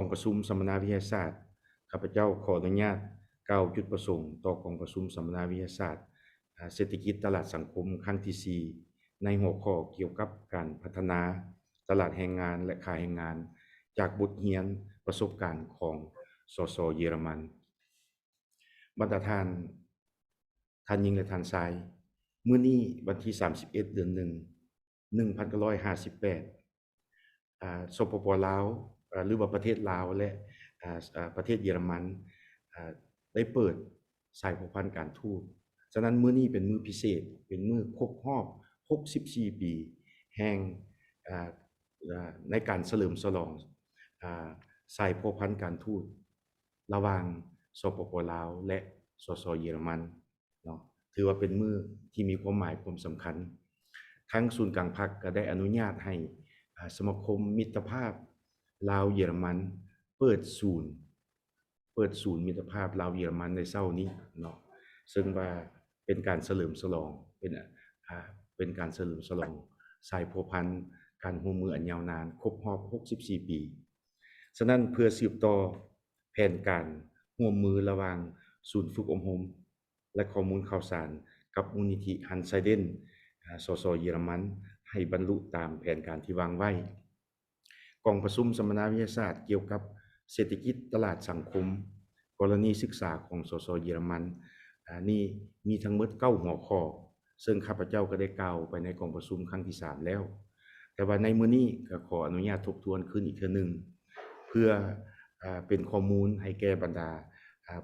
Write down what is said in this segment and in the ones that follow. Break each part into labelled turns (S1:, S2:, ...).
S1: องประชุมสัมมนาวิทยาศาสตร์ข้าพเจ้าขออนุญาตกล่าวจุดประสงค์ต่อกองประชุมสัมมนาวิทยาศาสตร์เศรษฐกิจตลาดสังคมครั้งที่ 4ในหัวข้อเกี่ยวกับการพัฒนาตลาดแรงงานและค่าแรงงานจากบทเรียนประสบการณ์ของสสเยอรมันบรรดาท่านหญิงและท่านชายมื้อนี้วันที่31เดือน1 1958สปป.ลาวหรือว่าประเทศลาวและประเทศเยอรมันได้เปิดสายสัมพันธ์การทูตฉะนั้นมื้อนี้เป็นมื้อพิเศษเป็นมื้อครบรอบ64ปีแห่งในการเฉลิมฉลองสายสัมพันธ์การทูตระหว่างสปป.ลาวและสสเยอรมันเนาะถือว่าเป็นมื้อที่มีความหมายความสำคัญทั้งศูนย์กลางพรรคก็ได้อนุญาตให้สมาคมมิตรภาพลาวเยอรมันเปิดศูนย์มิตรภาพลาวเยอรมันในเช้านี้เนาะซึ่งว่าเป็นการเฉลิมฉลองเป็นการเฉลิมฉลองสายพัวพันธ์การร่วมมืออันยาวนานครบรอบ64ปีฉะนั้นเพื่อสืบต่อแผนการร่วมมือระหว่างศูนย์ฝึกอบรมและข้อมูลข่าวสารกับมูลนิธิฮันไซเดนสสเยอรมันให้บรรลุตามแผนการที่วางไว้กองประชุมสัมมนาวิทยาศาสตร์เกี่ยวกับเศรษฐกิจตลาดสังคมกรณีศึกษาของสสเยอรมันนี่มีทั้งหมด9หัวข้อซึ่งข้าพเจ้าก็ได้กล่าวไปในกองประชุมครั้งที่3แล้วแต่ว่าในมื้อนี้ก็ขออนุญาตทบทวนขึ้นอีกเทื่อนึงเพื่อเป็นข้อมูลให้แก่บรรดา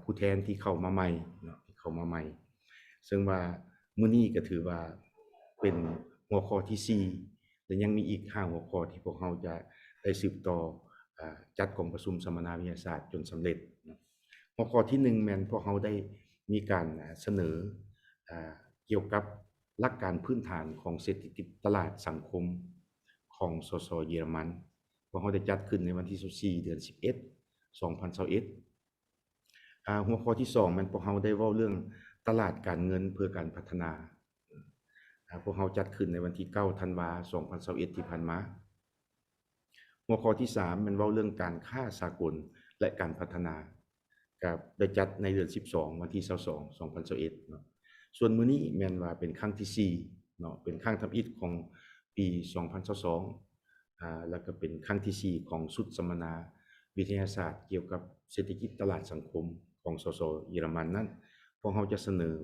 S1: ผู้แทนที่เข้ามาใหม่เนาะที่เข้ามาใหม่ซึ่งว่ามื้อนี้ก็ถือว่าเป็นหัวข้อที่4และยังมีอีก5หัวข้อที่พวกเราจะได้สืบต่อจัดกองประชุมสัมมนาวิทยาศาสตร์จนสำเร็จหัวข้อที่1แม่นพวกเราได้มีการเสนอเกี่ยวกับหลักการพื้นฐานของเศรษฐกิจตลาดสังคมของสสเยอรมันพวกเราได้จัดขึ้นในวันที่14เดือน11 2021หัวข้อที่2แม่นพวกเราได้เว้าเรื่องตลาดการเงินเพื่อการพัฒนาพวกเราจัดขึ้นในวันที่9ธันวาคม2021ที่ผ่านมาหัวข้อที่3แม่นเว้าเรื่องการค้าสากลและการพัฒนาก็ได้จัดในเดือน12วันที่22 2021เนาะส่วนมื้อนี้แม่นว่าเป็นครั้งที่4เนาะเป็นครั้งทำอิฐของปี2022แล้วก็เป็นครั้งที่4ของสุดสัมมนาวิทยาศาสตร์เกี่ยวกับเศรษฐกิจตลาดสังคมของสสเยอรมันนั้นพวกเราจะเสนอ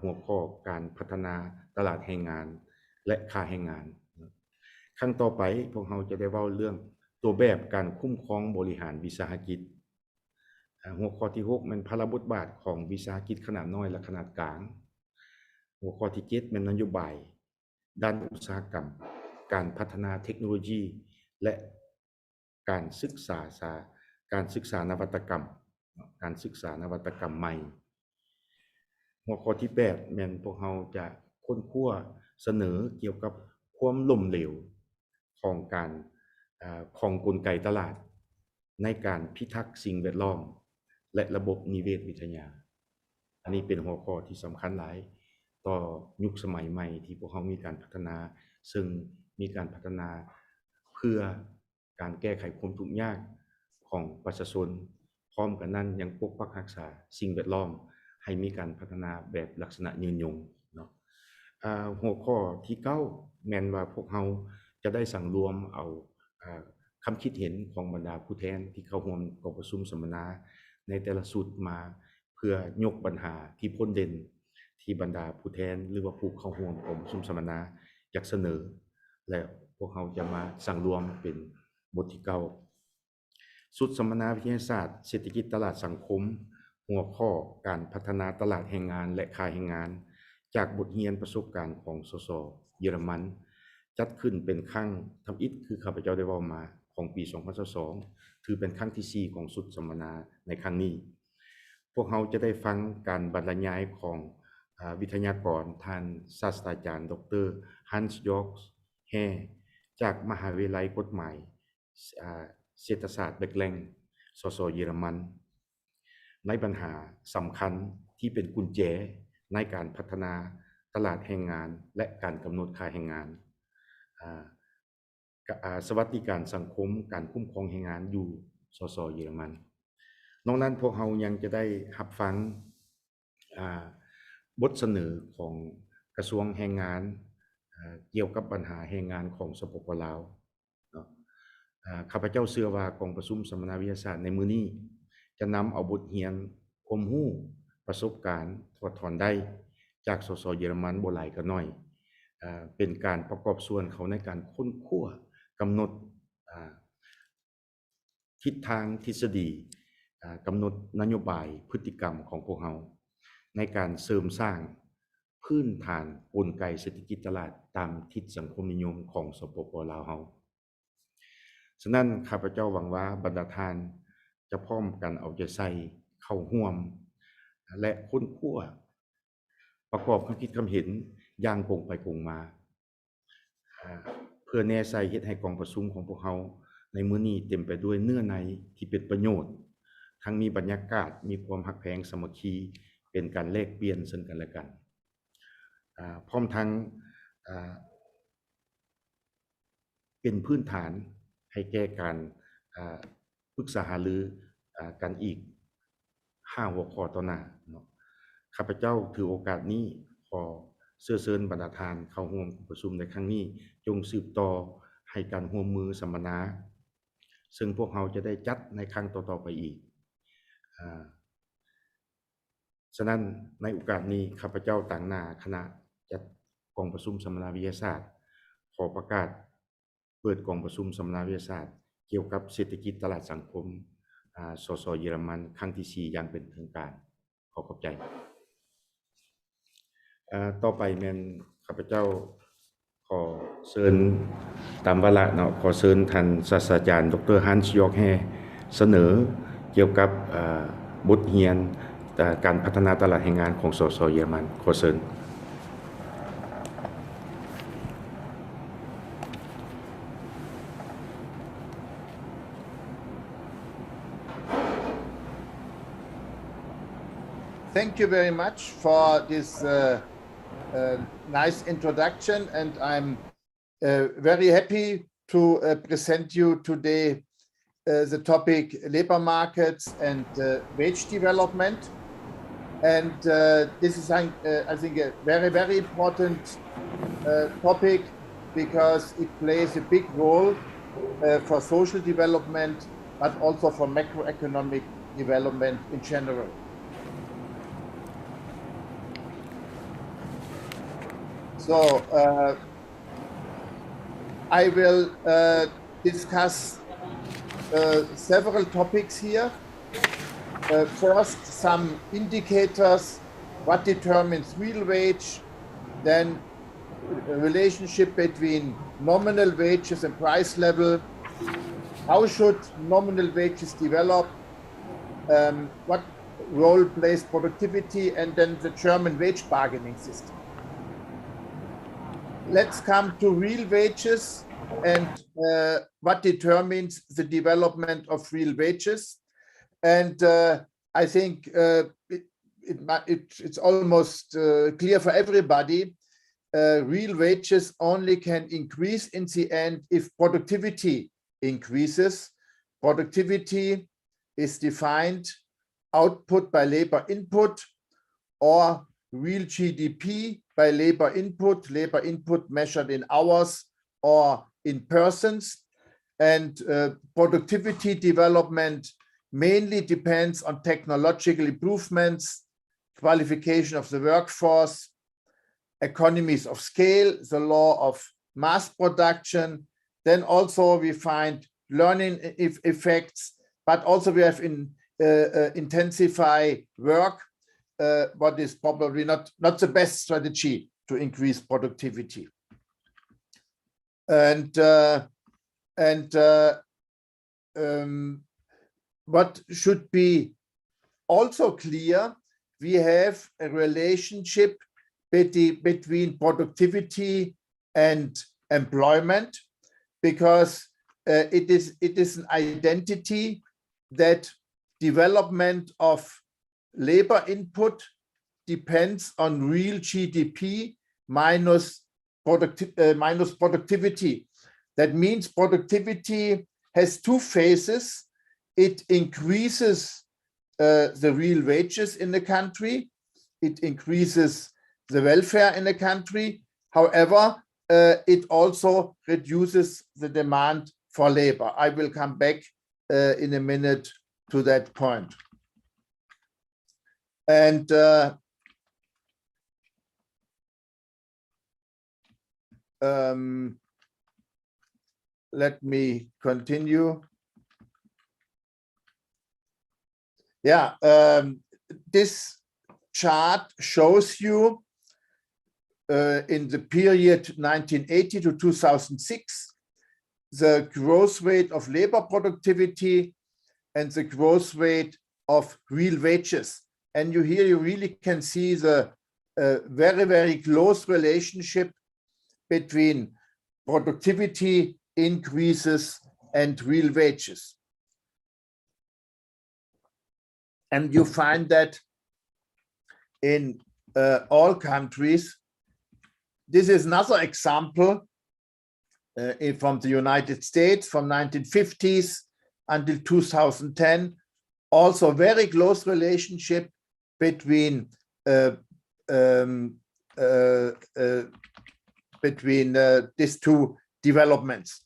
S1: หัวข้อการพัฒนาตลาดแรงงานและค่าแรงงานครั้งต่อไปพวกเราจะได้เว้าเรื่องตัวแบบการคุ้มครองบริหารวิสาหกิจหัวข้อที่6มันพระบทบาทของวิสาหกิจขนาดน้อยและขนาดกลางหัวข้อที่7มันนโยบายด้านอุตสาหกรรมการพัฒนาเทคโนโลยีและการศึกษานวัตกรรมใหม่หัวข้อที่8แม่นพวกเราจะค้นคว้าเสนอเกี่ยวกับความล้มเหลวของการของกลไกตลาดในการพิทักษ์สิ่งแวดล้อมและระบบนิเวศวิทยาอันนี้เป็นหัวข้อที่สำคัญหลายต่อยุคสมัยใหม่ที่พวกเรามีการพัฒนาซึ่งมีการพัฒนาเพื่อการแก้ไขความทุกข์ยากของประชาชนพร้อมกันนั้นยังปกปักรักษาสิ่งแวดล้อมให้มีการพัฒนาแบบลักษณะยืนยงเนาะหัวข้อที่9แม่นว่าพวกเราจะได้สั่งรวมเอาคำคิดเห็นของบรรดาผู้แทนที่เข้าร่วมกองประชุมสัมมนาในแต่ละสุดมาเพื่อยกปัญหาที่พ้นเด่นที่บรรดาผู้แทนหรือว่าผู้เข้าร่วมกองประชุมสัมมนาอยากเสนอและพวกเราจะมาสั่งรวมเป็นบทที่9สุดสัมมนาวิทยาศาสตร์เศรษฐกิจตลาดสังคมหัวข้อการพัฒนาตลาดแรงงานและค่าแรงงานจากบทเรียนประสบการณ์ของสสเยอรมันจัดขึ้นเป็นครั้งทำอิฐคือข้าพเจ้าได้เว้ามาของปี2022ถือเป็นครั้งที่4ของสุดสัมมนาในครั้งนี้พวกเราจะได้ฟังการบรรยายของวิทยากรท่านศาสตราจารย์ดร. ฮันส์ยอร์กแฮจากมหาวิทยาลัยกฎหมายเศรษฐศาสตร์เบกแลงสสเยอรมันในปัญหาสำคัญที่เป็นกุญแจในการพัฒนาตลาดแรงงานและการกำหนดค่าแรงงานสวัสดิการสังคมการคุ้มครองแรงงานอยู่ สสเยอรมันนอกนั้นพวกเรายังจะได้รับฟังบทเสนอของกระทรวงแรงงานเกี่ยวกับปัญหาแรงงานของสปป.ลาวเนาะข้าพเจ้าเชื่อว่ากองประชุมสัมมนาวิทยาศาสตร์ในมื้อนี้จะนำเอาบทเรียนความรู้ประสบการณ์ถอดถอนได้จากสสเยอรมันบ่หลายก็น้อยเป็นการประกอบส่วนเขาในการค้นคว้ากำหนดทิศทางทฤษฎีกำหนดนโยบายพฤติกรรมของพวกเราในการเสริมสร้างพื้นฐานกลไกเศรษฐกิจตลาดตามทิศสังคมนิยมของสปป.ลาวเฮาฉะนั้นข้าพเจ้าหวังว่าบรรดาท่านจะพร้อมกันเอาใจใส่เข้าร่วมและค้นคว้าประกอบความคิดความเห็นอย่างตรงไปตรงมาเพื่อแน่ใจเฮ็ดให้กองประชุมของพวกเราในมื้อนี้เต็มไปด้วยเนื้อในที่เป็นประโยชน์ทั้งมีบรรยากาศมีความรักแพงสามัคคีเป็นการแลกเปลี่ยนซึ่งกันและกันพร้อมทั้งเป็นพื้นฐานให้แก่การปรึกษาหารือกันอีก5หัวข้อต่อหน้าเนาะข้าพเจ้าถือโอกาสนี้ขอเชิญบรรดาท่านเข้าร่วมประชุมในครั้งนี้จงสืบต่อให้การร่วมมือสัมมนาซึ่งพวกเราจะได้จัดในครั้งต่อๆไปอีกฉะนั้นในโอกาสนี้ข้าพเจ้าต่างหน้าคณะจัดกองประชุมสัมมนาวิทยาศาสตร์ขอประกาศเปิดกองประชุมสัมมนาวิทยาศาสตร์เกี่ยวกับเศรษฐกิจตลาดสังคมสสเยอรมันครั้งที่4อย่างเป็นทางการขอบใจต่อไปแม่นข้าพเจ้าขอเชิญตามวาระเนาะขอเชิญท่านศาสตราจารย์ดร. Hans Jörg Herr เสนอเกี่ยวกับบทเรียนการพัฒนาตลาดแรงงานของสสเยอรมันขอเชิญ
S2: Thank you very much for this nice introduction, and I'm very happy to present you today the topic labor markets and wage development. And this is, I think, a very, very important topic because it plays a big role for social development, but also for macroeconomic development in general. So I will discuss several topics here. First, some indicators, what determines real wage, then a relationship between nominal wages and price level, how should nominal wages develop, what role plays productivity, and then the German wage bargaining system. Let's come to real wages and what determines the development of real wages. And I think it's almost clear for everybody. Real wages only can increase in the end if productivity increases. Productivity is defined output by labor input or real GDP by labor input measured in hours or in persons. And productivity development mainly depends on technological improvements, qualification of the workforce, economies of scale, the law of mass production. Then also we find learning effects, but also we have intensify work, what is probably not the best strategy to increase productivity. And what should be also clear, we have a relationship between productivity and employment, because it is an identity that development of labor input depends on real GDP minus productivity. That means productivity has two phases. it increases the real wages in the country. It increases the welfare in the country. However, it also reduces the demand for labor. I will come back in a minute to that point. And let me continue. Yeah, this chart shows you in the period 1980 to 2006, the growth rate of labor productivity and the growth rate of real wages. And here you really can see the very, very close relationship between productivity increases and real wages. And you find that in all countries. This is another example from the United States from 1950s until 2010. Also very close relationship between these two developments.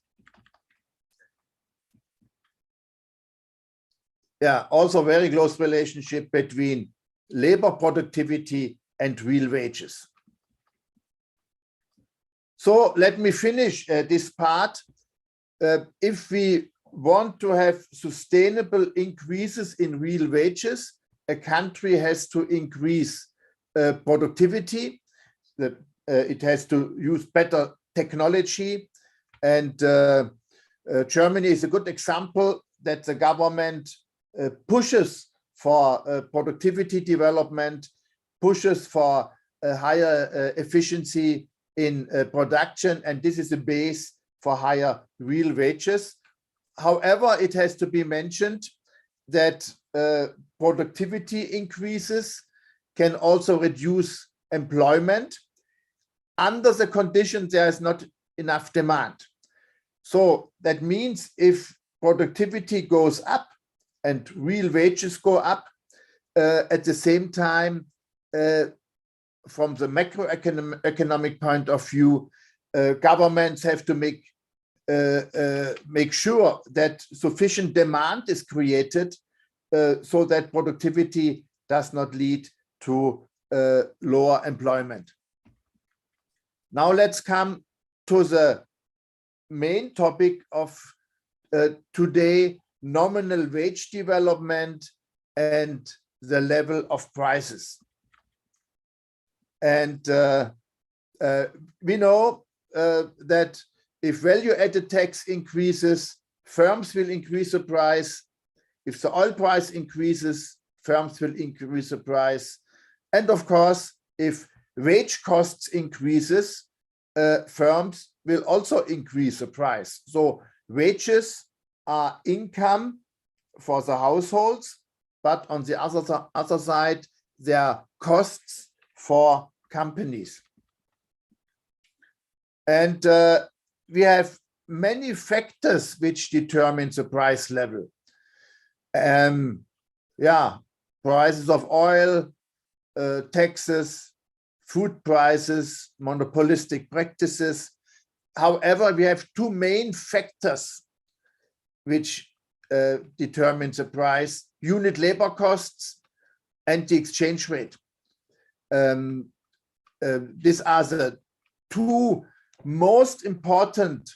S2: Yeah, also very close relationship between labor productivity and real wages. So let me finish this part. If we want to have sustainable increases in real wages, a country has to increase productivity. It has to use better technology. And Germany is a good example that the government pushes for productivity development, pushes for a higher efficiency in production, and this is the base for higher real wages. However, it has to be mentioned that productivity increases can also reduce employment under the condition there is not enough demand. So that means if productivity goes up and real wages go up, at the same time, from the macroeconomic point of view, governments have to make sure that sufficient demand is created so that productivity does not lead to lower employment. Now let's come to the main topic of today, nominal wage development and the level of prices. And we know that if value-added tax increases, firms will increase the price. If the oil price increases, firms will increase the price. And of course, if wage costs increases, firms will also increase the price. So wages are income for the households, but on the other side, they are costs for companies. And we have many factors which determine the price level. Yeah, prices of oil, taxes, food prices, monopolistic practices. However, we have two main factors which determine the price: unit labor costs and the exchange rate. These are the two most important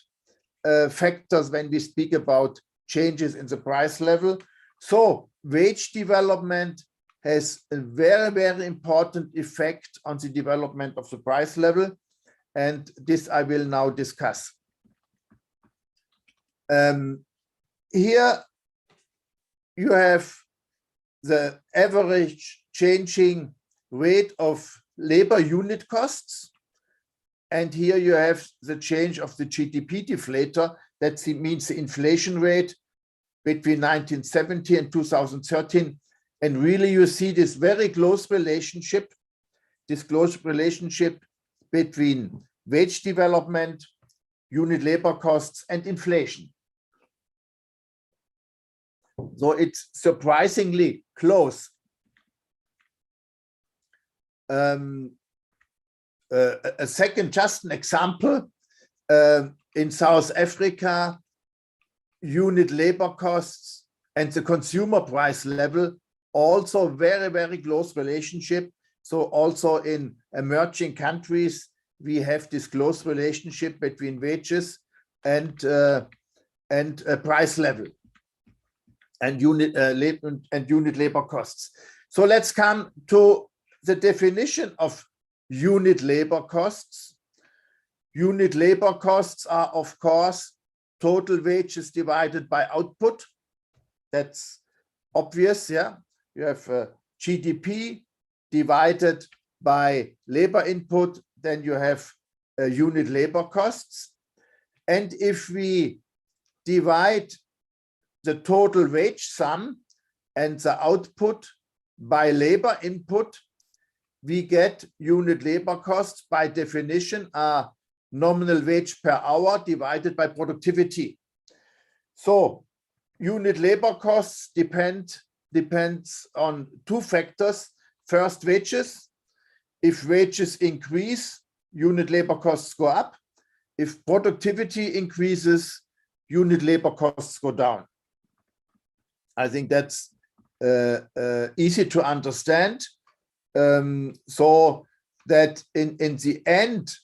S2: factors when we speak about changes in the price level. So wage development has a very, very important effect on the development of the price level. And this I will now discuss. Here you have the average changing rate of labor unit costs. And here you have the change of the GDP deflator. That means the inflation rate between 1970 and 2013. And really you see this very close relationship, between wage development, unit labor costs, and inflation. So it's surprisingly close. A second, just an example, in South Africa, unit labor costs and the consumer price level also very, very close relationship. So also in emerging countries, we have this close relationship between wages and price level and unit labor costs. So let's come to the definition of unit labor costs. Unit labor costs are, of course, total wages divided by output. That's obvious, yeah. You have GDP divided by labor input, then you have unit labor costs. And if we divide the total wage sum and the output by labor input, we get unit labor costs by definition are nominal wage per hour divided by productivity. So unit labor costs depends on two factors. First, wages. If wages increase, unit labor costs go up. If productivity increases, unit labor costs go down. I think that's easy to understand. So that in the end,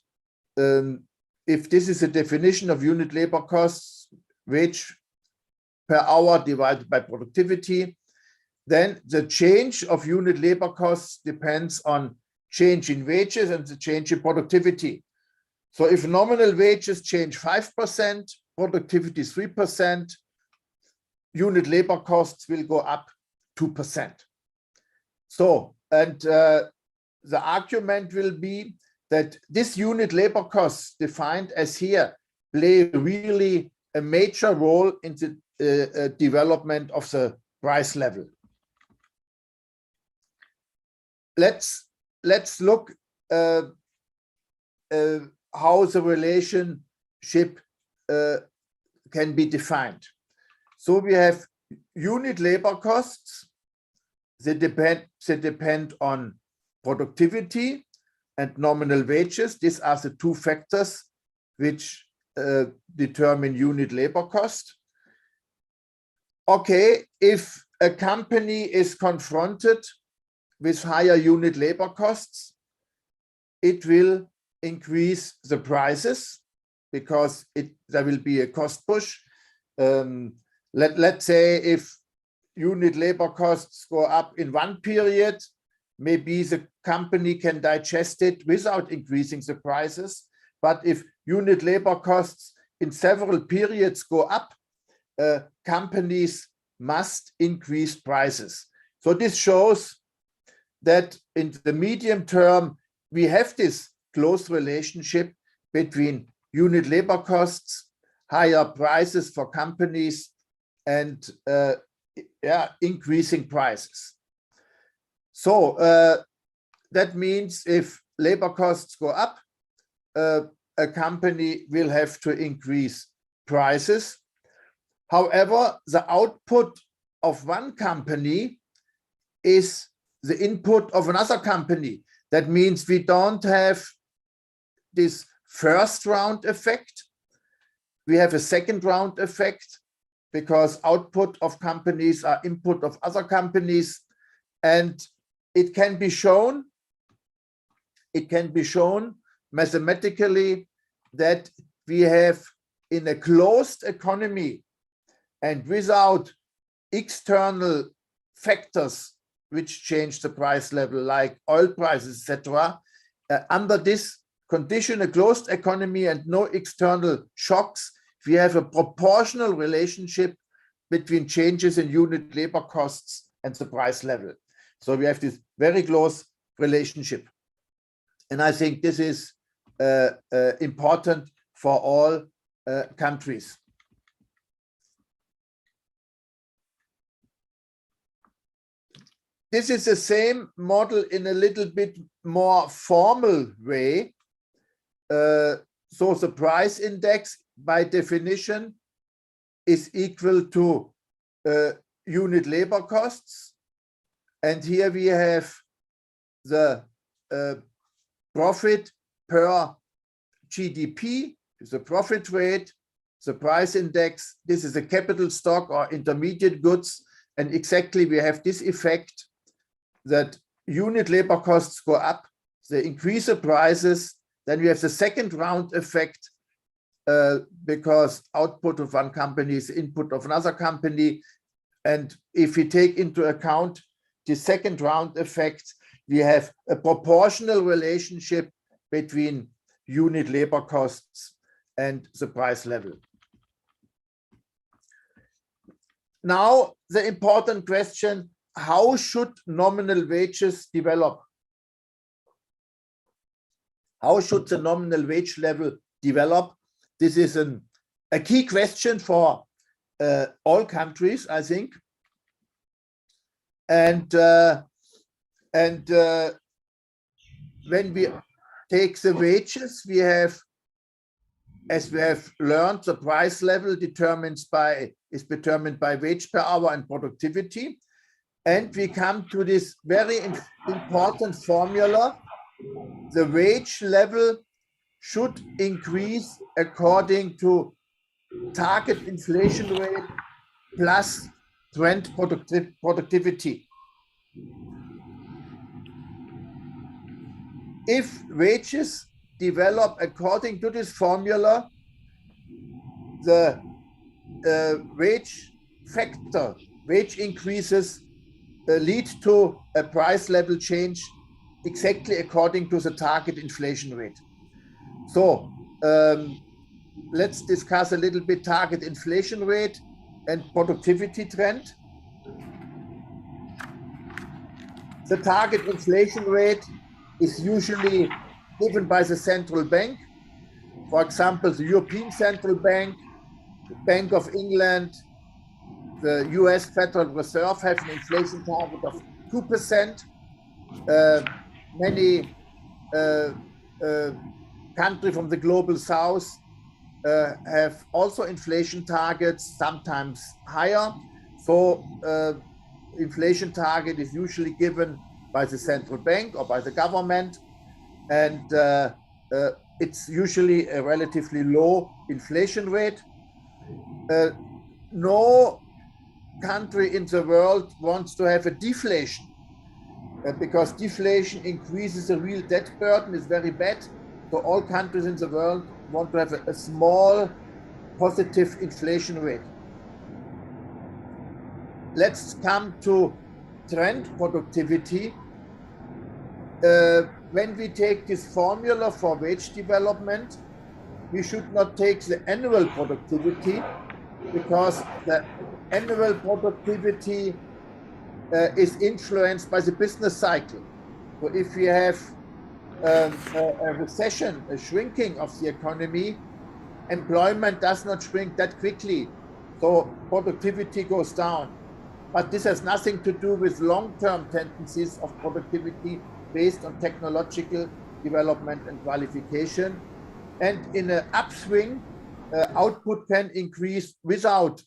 S2: if this is a definition of unit labor costs, wage per hour divided by productivity, then the change of unit labor costs depends on change in wages and the change in productivity. So if nominal wages change 5%, productivity 3%, unit labor costs will go up 2%. So, and the argument will be that this unit labor costs defined as here play really a major role in the development of the price level. Let's look how the relationship can be defined. So we have unit labor costs. They depend on productivity and nominal wages. These are the two factors which determine unit labor cost. Okay, if a company is confronted with higher unit labor costs, it will increase the prices because there will be a cost push. Let's say if unit labor costs go up in one period, maybe the company can digest it without increasing the prices. But if unit labor costs in several periods go up, companies must increase prices. So this shows that in the medium term, we have this close relationship between unit labor costs, higher prices for companies, and increasing prices. So that means if labor costs go up, a company will have to increase prices. However, the output of one company is the input of another company. That means we don't have this first round effect. We have a second round effect because output of companies are input of other companies. And it can be shown mathematically that we have in a closed economy and without external factors which change the price level like oil prices, etc. Under this condition, a closed economy and no external shocks, we have a proportional relationship between changes in unit labor costs and the price level. So we have this very close relationship. And I think this is important for all countries. This is the same model in a little bit more formal way. So the price index by definition is equal to unit labor costs. And here we have the profit per GDP, the profit rate, the price index. This is a capital stock or intermediate goods. And exactly we have this effect that unit labor costs go up, they increase the prices. Then we have the second round effect because output of one company is input of another company. And if we take into account the second round effect, we have a proportional relationship between unit labor costs and the price level. Now, the important question, how should nominal wages develop? How should the nominal wage level develop? This is a key question for all countries, I think. And when we take the wages, we have, as we have learned, the price level is determined by wage per hour and productivity. And we come to this very important formula. The wage level should increase according to target inflation rate plus trend productivity. If wages develop according to this formula, the wage factor, wage increases lead to a price level change exactly according to the target inflation rate. So let's discuss a little bit target inflation rate and productivity trend. The target inflation rate is usually given by the central bank. For example, the European Central Bank, the Bank of England, the US Federal Reserve have an inflation target of 2%. Many countries from the global south have also inflation targets, sometimes higher. So inflation target is usually given by the central bank or by the government. And it's usually a relatively low inflation rate. No country in the world wants to have a deflation because deflation increases the real debt burden, is very bad. So all countries in the world want to have a small positive inflation rate. Let's come to trend productivity. When we take this formula for wage development, we should not take the annual productivity because the annual productivity is influenced by the business cycle. So if we have a recession, a shrinking of the economy, employment does not shrink that quickly. So productivity goes down. But this has nothing to do with long-term tendencies of productivity based on technological development and qualification. And in an upswing, output can increase without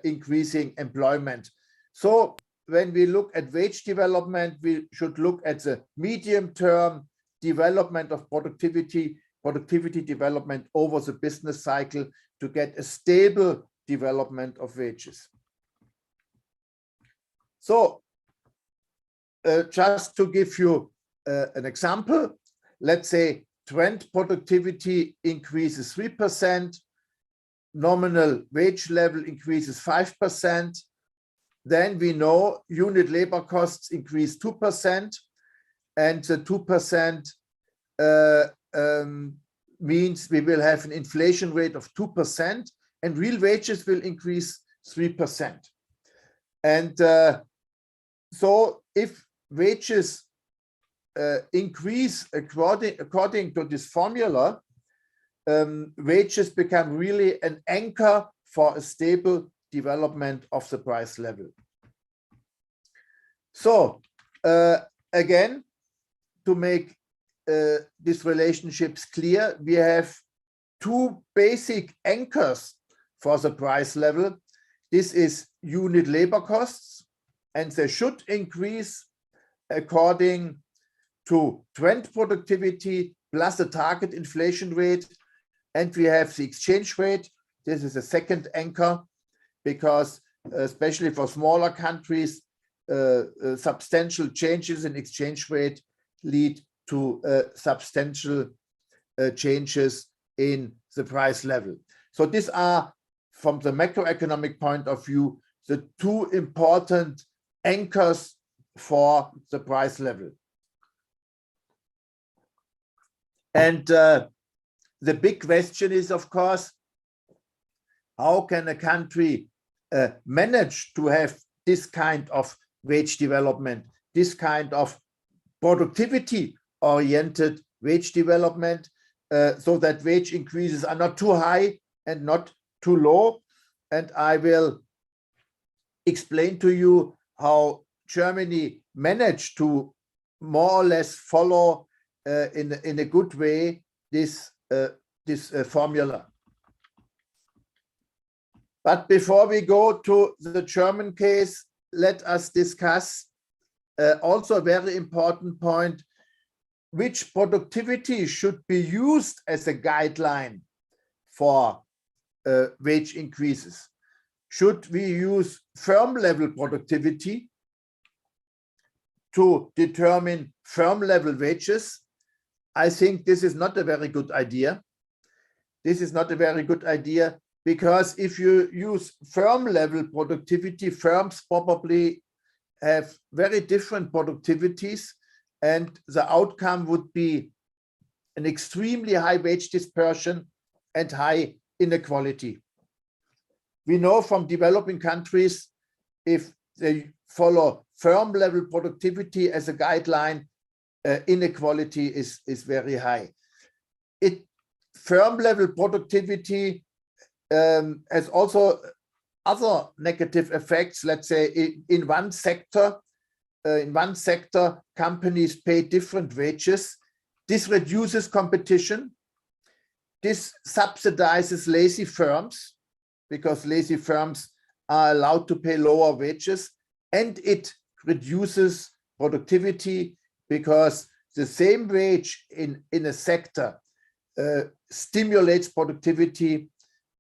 S2: increasing employment. So when we look at wage development, we should look at the medium-term development of productivity development over the business cycle to get a stable development of wages. So just to give you an example, let's say trend productivity increases 3%, nominal wage level increases 5%, then we know unit labor costs increase 2%, and the 2% means we will have an inflation rate of 2%, and real wages will increase 3%. And so if wages increase according to this formula, wages become really an anchor for a stable development of the price level. So again, to make these relationships clear, we have two basic anchors for the price level. this is unit labor costs, and they should increase according to trend productivity plus the target inflation rate. And we have the exchange rate. This is a second anchor, because especially for smaller countries, substantial changes in exchange rate lead to substantial changes in the price level. So these are, from the macroeconomic point of view, the two important anchors for the price level. And the big question is, of course, how can a country manage to have this kind of wage development, this kind of productivity-oriented wage development, so that wage increases are not too high and not too low. And I will explain to you how Germany managed to more or less follow in a good way this formula. But before we go to the German case, let us discuss also a very important point: which productivity should be used as a guideline for wage increases. Should we use firm level productivity to determine firm level wages? I think this is not a very good idea. This is not a very good idea, because if you use firm level productivity, firms probably have very different productivities, and the outcome would be an extremely high wage dispersion and high inequality. We know from developing countries, if they follow firm level productivity as a guideline, inequality is very high. Firm level productivity has also other negative effects. Let's say in one sector, companies pay different wages. This reduces competition. This subsidizes lazy firms, because lazy firms are allowed to pay lower wages, and it reduces productivity, because the same wage in a sector stimulates productivity.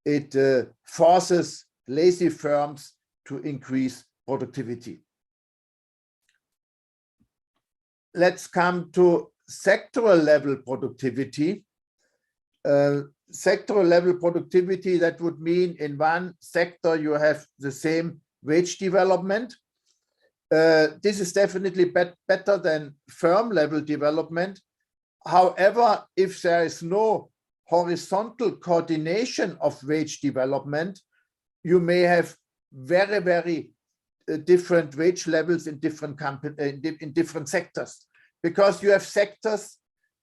S2: It forces lazy firms to increase productivity. Let's come to sectoral level productivity. Sectoral level productivity, that would mean in one sector you have the same wage development. This is definitely better than firm level development. However, if there is no horizontal coordination of wage development, you may have very, very different wage levels in different in different sectors, because you have sectors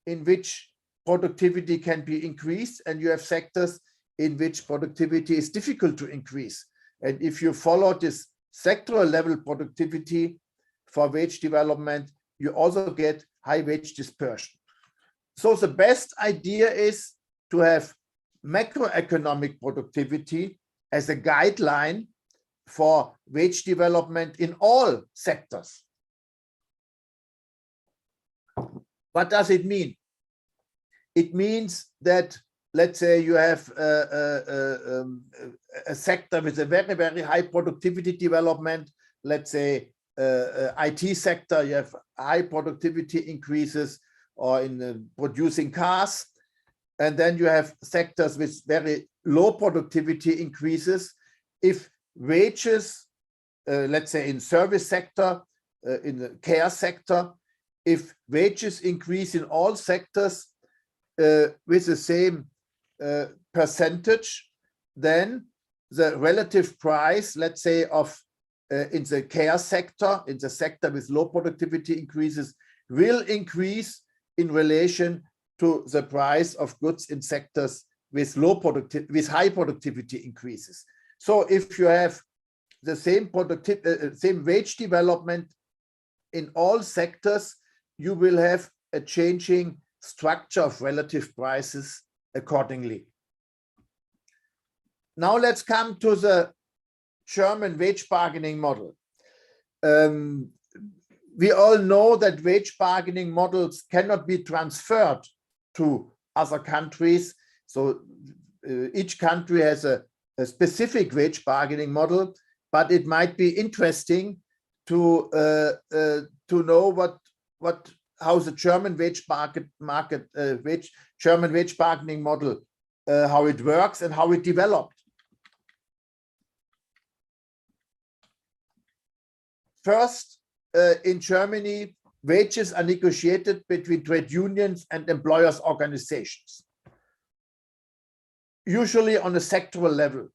S2: in which productivity can be increased, and you have sectors in which productivity is difficult to increase. And if you follow this sectoral level productivity for wage development, you also get high wage dispersion. So the best idea is to have macroeconomic productivity as a guideline for wage development in all sectors. What does it mean? It means that, let's say you have a sector with a very, very high productivity development. Let's say IT sector, you have high productivity increases, or in producing cars. And then you have sectors with very low productivity increases. If wages, let's say in service sector, in the care sector, if wages increase in all sectors with the same percentage, then the relative price, let's say, of in the care sector, in the sector with low productivity increases, will increase in relation to the price of goods in sectors with high productivity increases. So if you have the same same wage development in all sectors, you will have a changing structure of relative prices accordingly. Now let's come to the German wage bargaining model. We all know that wage bargaining models cannot be transferred to other countries. So each country has a specific wage bargaining model, but it might be interesting to know how the German German wage bargaining model, how it works and how it developed. First, in Germany, wages are negotiated between trade unions and employers' organizations, usually on a sectoral level.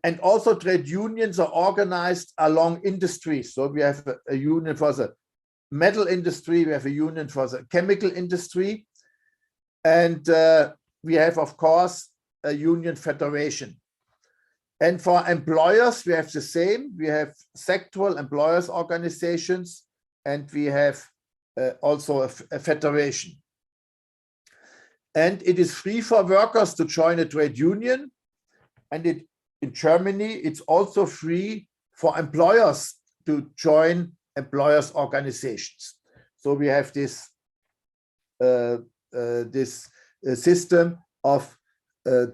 S2: And also trade unions are organized along industries. So we have a union for the metal industry, we have a union for the chemical industry, and we have, of course, a union federation. And for employers, we have the same. We have sectoral employers organizations, and we have also a federation. And it is free for workers to join a trade union. And in Germany, it's also free for employers to join employers organizations. So we have this system of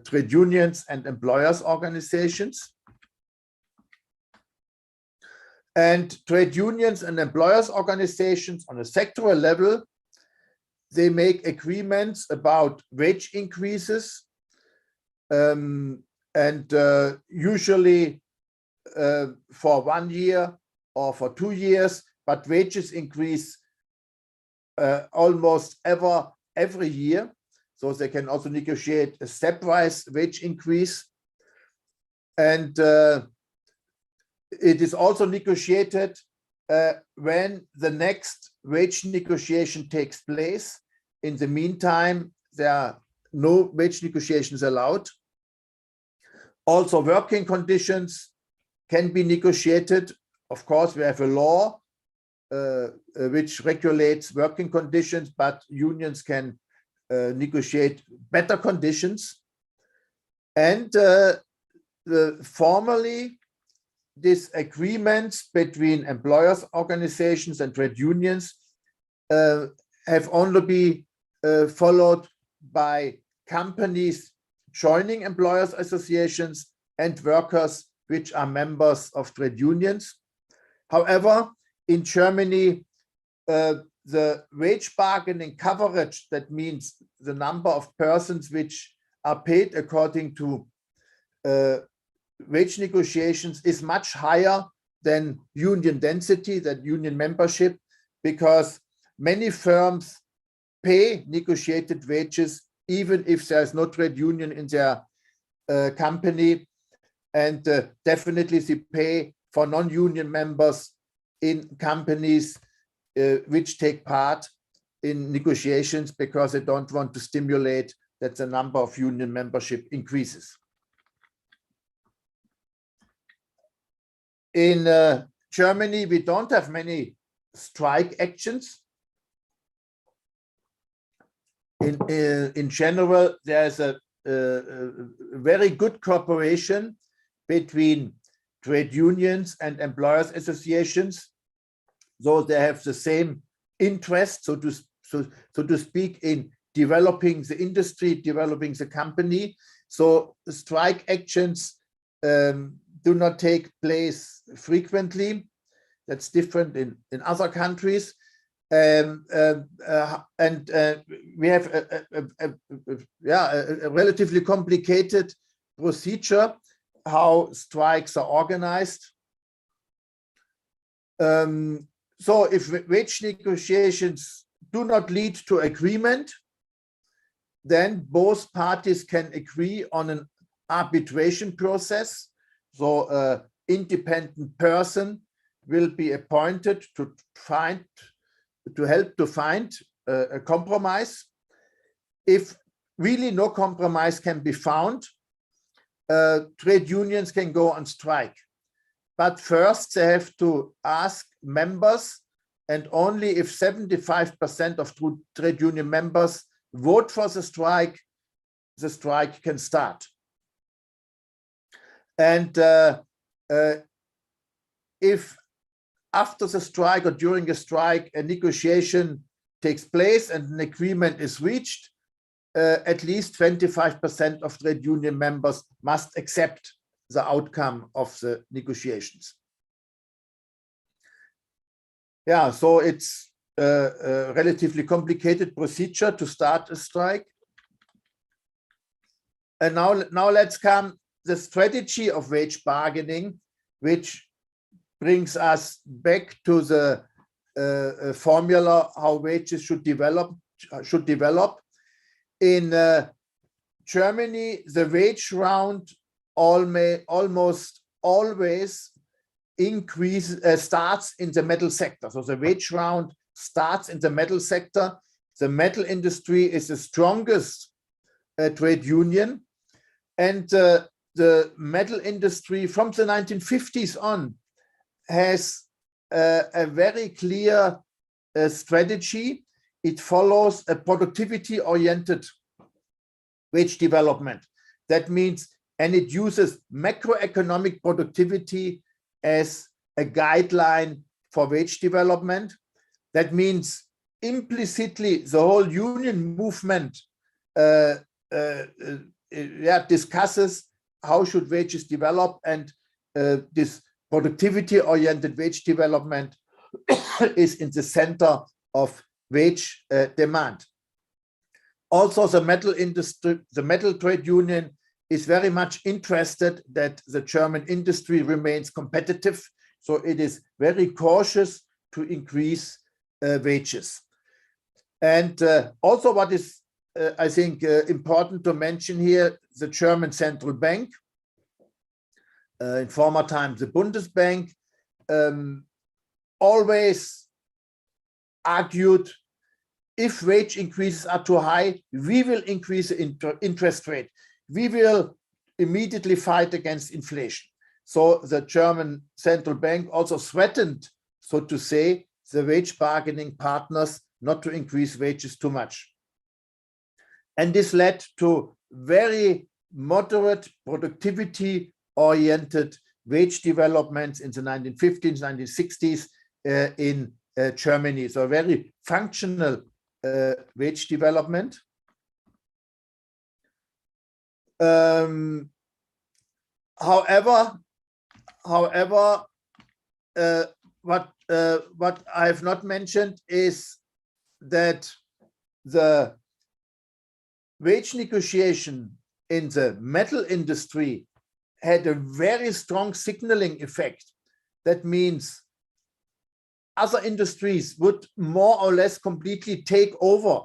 S2: trade unions and employers organizations. And trade unions and employers organizations on a sectoral level, they make agreements about wage increases, usually for 1 year or for 2 years, but wages increase almost every year. So they can also negotiate a stepwise wage increase. And it is also negotiated when the next wage negotiation takes place. In the meantime, there are no wage negotiations allowed. Also, working conditions can be negotiated. Of course, we have a law which regulates working conditions, but unions can negotiate better conditions. And formally, these agreements between employers organizations and trade unions have only been followed by companies joining employers associations and workers which are members of trade unions. However, in Germany, the wage bargaining coverage, that means the number of persons which are paid according to wage negotiations, is much higher than union density, than union membership, because many firms pay negotiated wages even if there is no trade union in their company, and definitely they pay for non-union members in companies which take part in negotiations, because they don't want to stimulate that the number of union membership increases. In Germany, we don't have many strike actions. In general, there's a very good cooperation between trade unions and employers associations. So they have the same interest, so to speak, in developing the industry, developing the company. So strike actions do not take place frequently. That's different in other countries. And we have a relatively complicated procedure how strikes are organized. So if wage negotiations do not lead to agreement, then both parties can agree on an arbitration process. So an independent person will be appointed to help to find a compromise. If really no compromise can be found, trade unions can go on strike. But first they have to ask members, and only if 75% of trade union members vote for the strike can start. And if after the strike or during a strike, a negotiation takes place and an agreement is reached, at least 25% of trade union members must accept the outcome of the negotiations. Yeah, so it's a relatively complicated procedure to start a strike. And now let's come the strategy of wage bargaining, which brings us back to the formula how wages should develop. In Germany, the wage round almost always starts in the metal sector. So the wage round starts in the metal sector. The metal industry is the strongest trade union, and the metal industry from the 1950s on has a very clear strategy. It follows a productivity-oriented wage development. That means, and it uses macroeconomic productivity as a guideline for wage development. That means implicitly the whole union movement discusses how should wages develop, and this productivity-oriented wage development is in the center of wage demand. Also, the metal industry, the metal trade union is very much interested that the German industry remains competitive. So it is very cautious to increase wages. And also what is, I think, important to mention here, the German Central Bank, in former times the Bundesbank, always argued, if wage increases are too high, we will increase the interest rate. We will immediately fight against inflation. So the German Central Bank also threatened, so to say, the wage bargaining partners not to increase wages too much. And this led to very moderate productivity-oriented wage developments in the 1950s, 1960s in Germany. So very functional wage development. However, what I have not mentioned is that the wage negotiation in the metal industry had a very strong signaling effect. That means other industries would more or less completely take over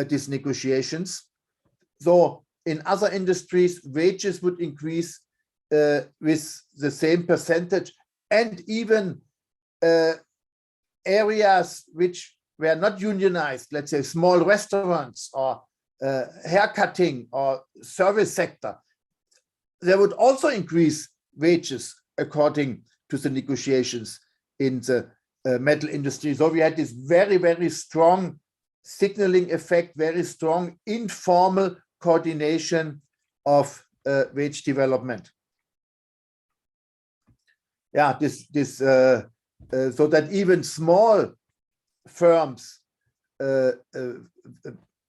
S2: these negotiations. So in other industries, wages would increase with the same percentage, and even areas which were not unionized, let's say small restaurants or haircutting or service sector, they would also increase wages according to the negotiations in the metal industry. So we had this very, very strong signaling effect, very strong informal coordination of wage development. Yeah, so that even small firms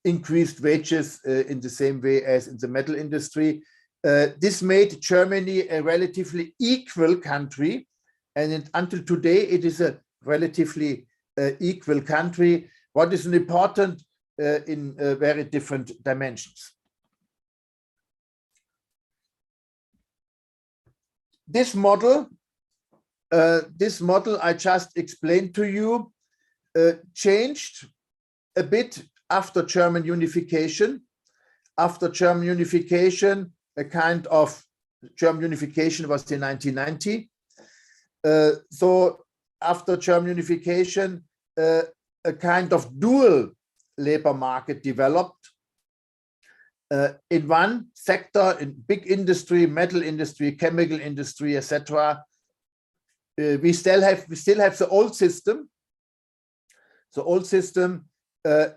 S2: increased wages in the same way as in the metal industry. This made Germany a relatively equal country, and until today it is a relatively equal country. What is important in very different dimensions. This model I just explained to you changed a bit after German unification. After German unification, a kind of German unification was in 1990. So after German unification, a kind of dual labor market developed. In one sector, in big industry, metal industry, chemical industry, etc., we still have the old system. The old system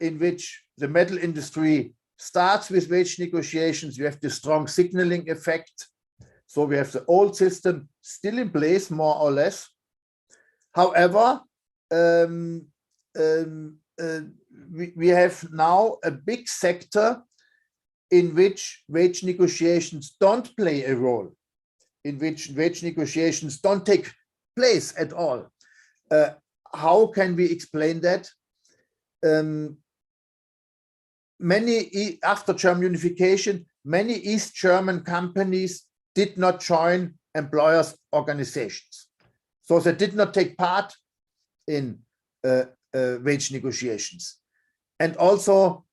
S2: in which the metal industry starts with wage negotiations. You have the strong signaling effect. So we have the old system still in place, more or less. However, we have now a big sector in which wage negotiations don't play a role, in which wage negotiations don't take place at all. How can we explain that? After German unification, many East German companies did not join employers' organizations. So they did not take part in wage negotiations. And also,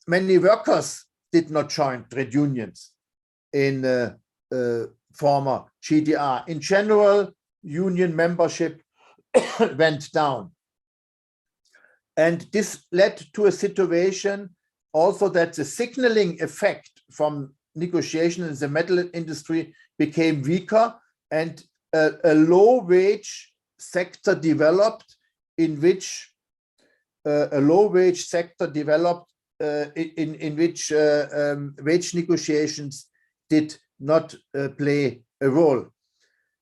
S2: many workers did not join trade unions in former GDR. In general, union membership went down. And this led to a situation also that the signaling effect from negotiation in the metal industry became weaker, and a low wage sector developed in which wage negotiations did not play a role.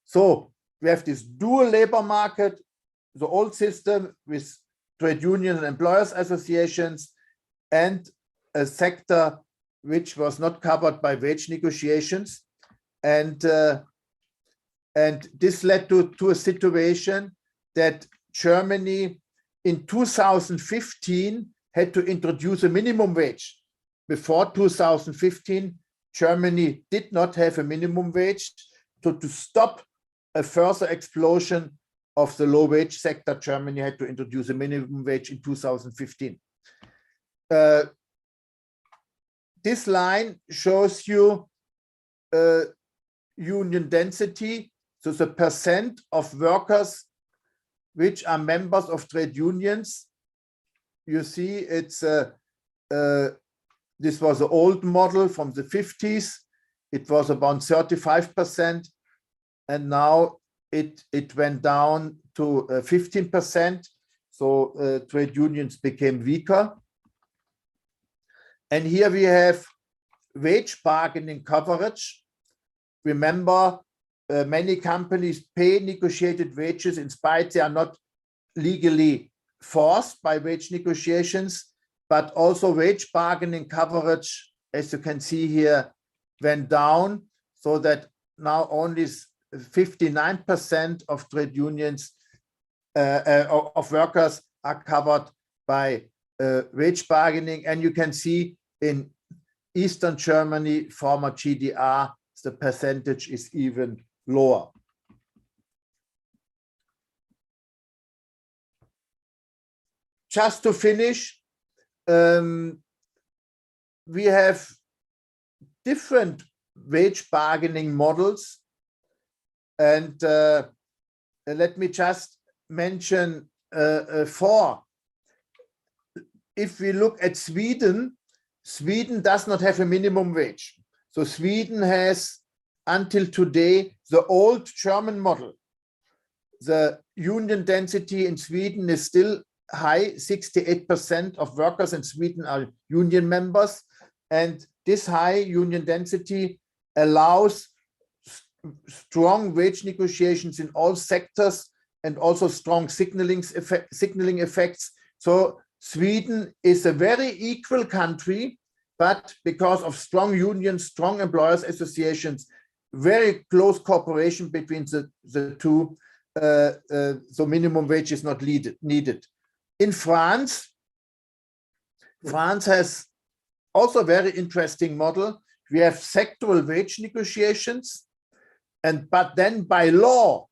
S2: So we have this dual labor market, the old system with trade unions and employers associations, and a sector which was not covered by wage negotiations. And this led to a situation that Germany in 2015 had to introduce a minimum wage. Before 2015, Germany did not have a minimum wage. So to stop a further explosion of the low wage sector, Germany had to introduce a minimum wage in 2015. This line shows you union density, so the percent of workers which are members of trade unions. You see, it's this was an old model from the 50s. It was about 35%, and now it went down to 15%. So trade unions became weaker. And here we have wage bargaining coverage. Remember, many companies pay negotiated wages in spite they are not legally forced by wage negotiations, but also wage bargaining coverage, as you can see here, went down, so that now only 59% of trade unions of workers are covered by wage bargaining. And you can see in Eastern Germany, former GDR, the percentage is even lower. Just to finish, we have different wage bargaining models, and let me just mention four. If we look at Sweden, Sweden does not have a minimum wage. So Sweden has, until today, the old German model. The union density in Sweden is still high. 68% of workers in Sweden are union members. And this high union density allows strong wage negotiations in all sectors and also strong signaling effects. So Sweden is a very equal country, but because of strong unions, strong employers associations, very close cooperation between the two, so minimum wage is not needed. In France, France has also a very interesting model. We have sectoral wage negotiations, but then by law,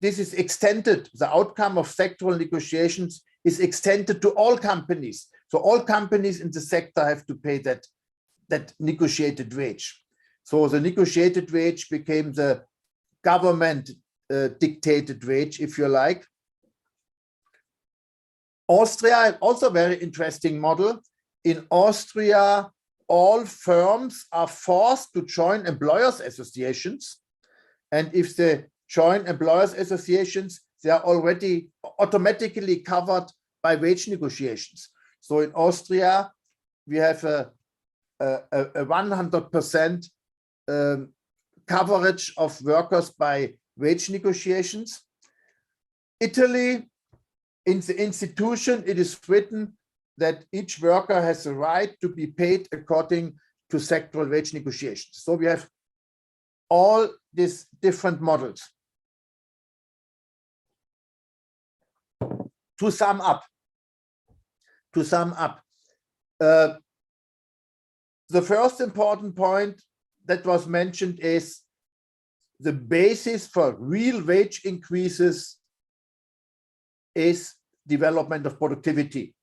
S2: this is extended. The outcome of sectoral negotiations is extended to all companies. So all companies in the sector have to pay that negotiated wage. So the negotiated wage became the government dictated wage, if you like. Austria, also a very interesting model. In Austria, all firms are forced to join employers associations. And if they join employers associations, they are already automatically covered by wage negotiations. So in Austria, we have a 100% coverage of workers by wage negotiations. Italy, in the institution, it is written that each worker has the right to be paid according to sectoral wage negotiations. So we have all these different models. To sum up, the first important point that was mentioned is the basis for real wage increases is development of productivity,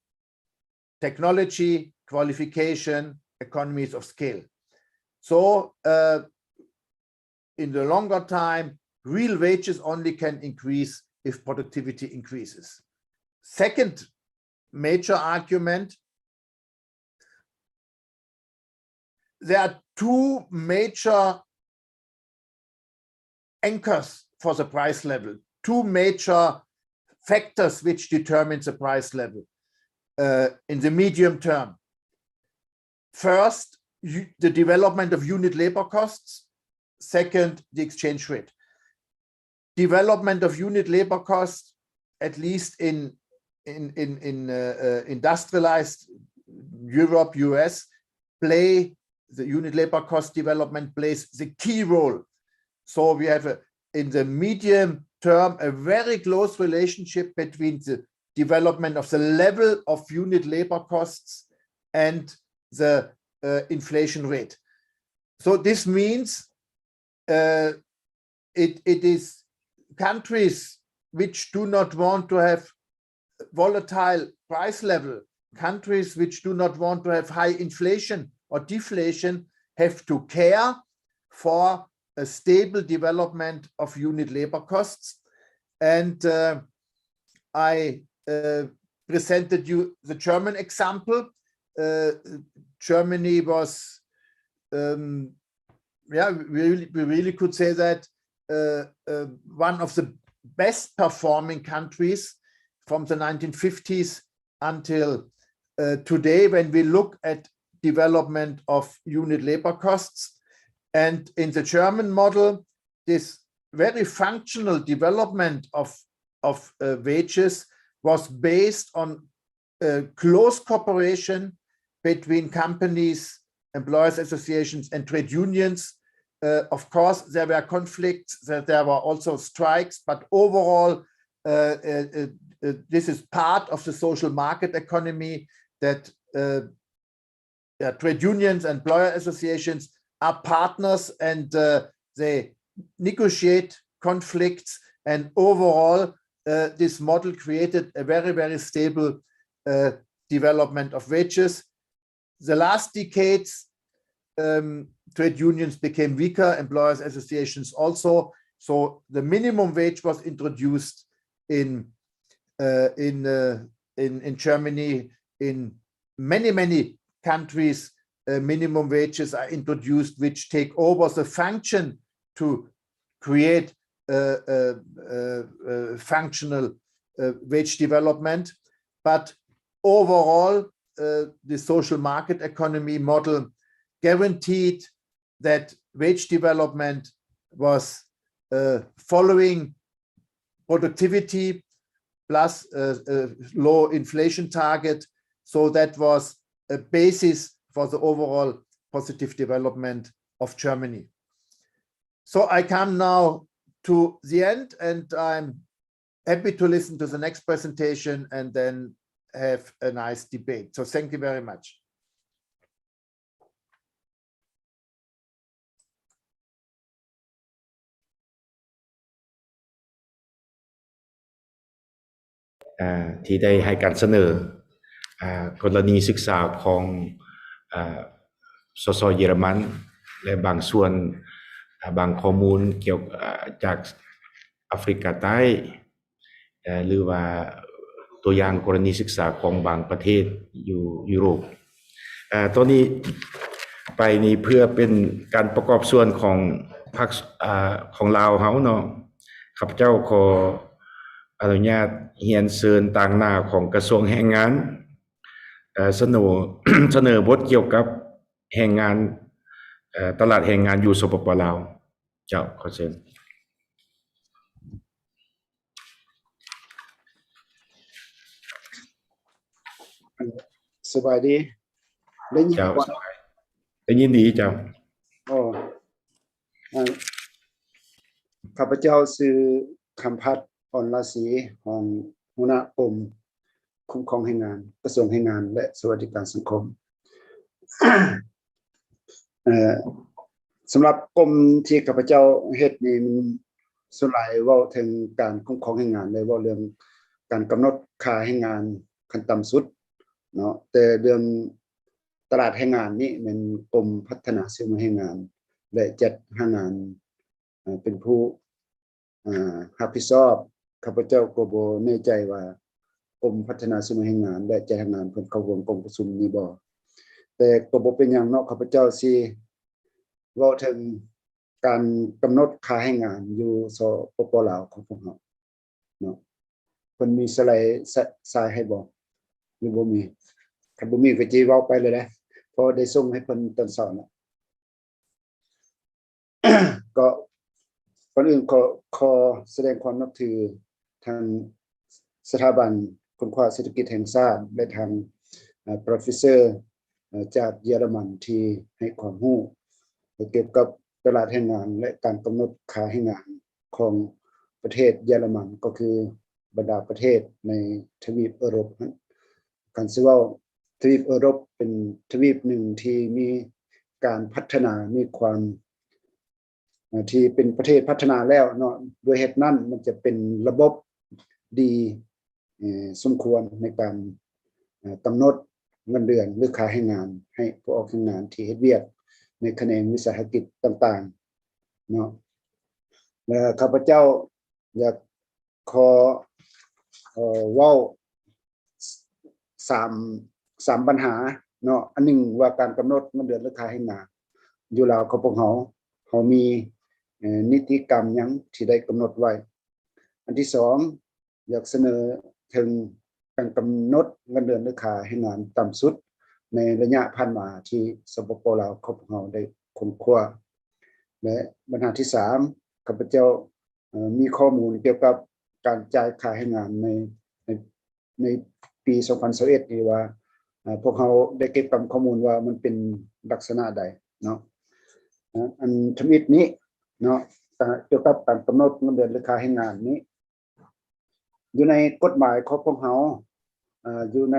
S2: technology, qualification, economies of scale. So in the longer time, real wages only can increase if productivity increases. Second major argument, there are two major anchors for the price level, two major factors which determine the price level in the medium term. First, the development of unit labor costs. Second, the exchange rate. Development of unit labor costs, at least in industrialized Europe, US, the unit labor cost development plays the key role. So we have in the medium term a very close relationship between the development of the level of unit labor costs and the inflation rate. So this means it is countries which do not want to have volatile price level, countries which do not want to have high inflation or deflation, have to care for a stable development of unit labor costs. And I presented you the German example. Germany was, we really could say that one of the best performing countries from the 1950s until today, when we look at development of unit labor costs. And in the German model, this very functional development of wages was based on close cooperation between companies, employers associations, and trade unions. Of course, there were conflicts, there were also strikes, but overall, this is part of the social market economy that trade unions and employer associations are partners, and they negotiate conflicts, and overall this model created a very, very stable development of wages. The last decades, trade unions became weaker, employers associations also. So the minimum wage was introduced in Germany. In many countries, minimum wages are introduced, which take over the function to create functional wage development. But overall, the social market economy model guaranteed that wage development was following productivity plus a low inflation target. So that was a basis for the overall positive development of Germany. So I come now to the end, and I'm happy to listen to the next presentation and then have a nice debate. So thank you very much.
S1: ที่ได้ให้การเสนอกรณีศึกษาของสสเยอรมันและบางส่วนบางข้อมูลเกี่ยวจากแอฟริกาใต้หรือว่าตัวอย่างกรณีศึกษาของบางประเทศอยู่ยุโรปตัวนี้ไปนี่เพื่อเป็นการประกอบส่วนของพรรคของลาวเฮาเนาะข้าพเจ้าขออนุญาตเรียนเชิญต่างหน้าของกระทรวงแรงงานเสนอบทเกี่ยวกับแรงงาน ตลาดแรงงานอยู่สปปลาวเจ้าขอเชิญ
S3: สบายดีได้ยิน
S1: เจ้า
S3: บ่
S1: สบายได้ยินดีเจ้า
S3: อ๋ออ่าข้าพเจ้าชื่อคำพัฒน์อ่อนราศีของหัวหน้ากรมคุ้มครองแรงงานกระทรวงแรงงานและสวัสดิการสังคม เอ่อสำหรับกรมที่ข้าพเจ้าเฮ็ดนี่มันส่วนหลายเว้าถึงการคุ้มครองแรงงานเลยเว้าเรื่องการกำหนดค่าแรงงานขั้นต่ำสุดเนาะแต่เรื่องตลาดแรงงานนี่มันกรมพัฒนาสิ่งแรงงานและจัดหางานเป็นผู้รับผิดชอบข้าพเจ้าก็บ่แน่ใจว่ากรมพัฒนาสิ่งแรงงานและจัดหางานเพิ่นเข้าร่วมกรมประชุมนี้บ่แต่ก็บ่เป็นหยังเนาะข้าพเจ้าสิเว้าถึงการกำหนดค่าแรงงานอยู่สปปลาวของพวกเราเนาะเพิ่นมีสไลด์สายให้บ่หรือบ่มีถ้าบ่มีก็สิเว้าไปเลยนะเพราะได้ส่งให้เพิ่นตอนเช้าน่ะ ก็ก่อนอื่นขอแสดงความนับถือทางสถาบันค้นคว้าเศรษฐกิจแห่งชาติและทางโปรเฟสเซอร์จากเยอรมันที่ให้ความรู้เกี่ยวกับตลาดแรงงานและการกำหนดค่าแรงงานของประเทศเยอรมันก็คือบรรดาประเทศในทวีปยุโรปนั้นการสิเว้าทวีปยุโรปเป็นทวีปหนึ่งที่มีการพัฒนามีความที่เป็นประเทศพัฒนาแล้วเนาะด้วยเหตุนั้นมันจะเป็นระบบดีสมควรในการกำหนดเงินเดือนหรือค่าแรงงานให้ผู้ออกแรงงานที่เฮ็ดเวียกในแขนงวิสาหกิจต่างๆเนาะและข้าพเจ้าอยากขอเว้า3ปัญหาเนาะอันหนึ่งว่าการกำหนดเงินเดือนหรือค่าแรงงานอยู่ลาวของพวกเรามีนิติกรรมหยังที่ได้กำหนดไว้อันที่2อยากเสนอถึงการกำหนดเงินเดือนหรือค่าแรงงานต่ำสุดในระยะผ่านมาที่สปปลาวของพวกเราได้ค้นคว้าและปัญหาที่3ข้าพเจ้ามีข้อมูลเกี่ยวกับการจ่ายค่าแรงงานในปี2021นี่ว่าพวกเราได้เก็บข้อมูลว่ามันเป็นลักษณะใดเนาะอันทวิตนี้เนาะเกี่ยวกับการกำหนดเงินเดือนหรือค่าแรงงานนี้อยู่ในกฎหมายของพวกเราอยู่ใน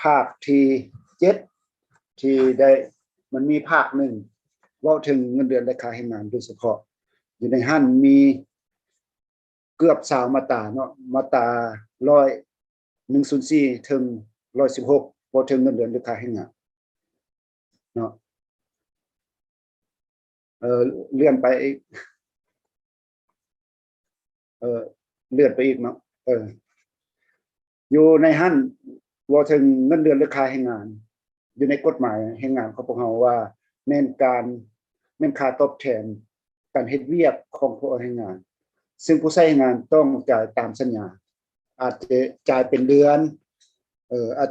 S3: ภาคที่7ที่ได้มันมีภาคหนึ่งเว้าถึงเงินเดือนและค่าแรงงานโดยเฉพาะอยู่ในหั่นมีเกือบ20มาตราเนาะมาตรา104ถึง116บ่ถึงเงินเดือนหรือค่าแรงงานเนาะเลื่อนไปอีกเลื่อนไปอีกเนาะอยู่ในหั่นว่าถึงเงินเดือนหรือค่าแรงงานอยู่ในกฎหมายแรงงานของพวกเราว่าแม่นค่าตอบแทนการเฮ็ดเวียกของผู้แรงงานซึ่งผู้ใช้แรงงานต้องจ่ายตามสัญญาอาจจะจ่ายเป็นเดือนอาจ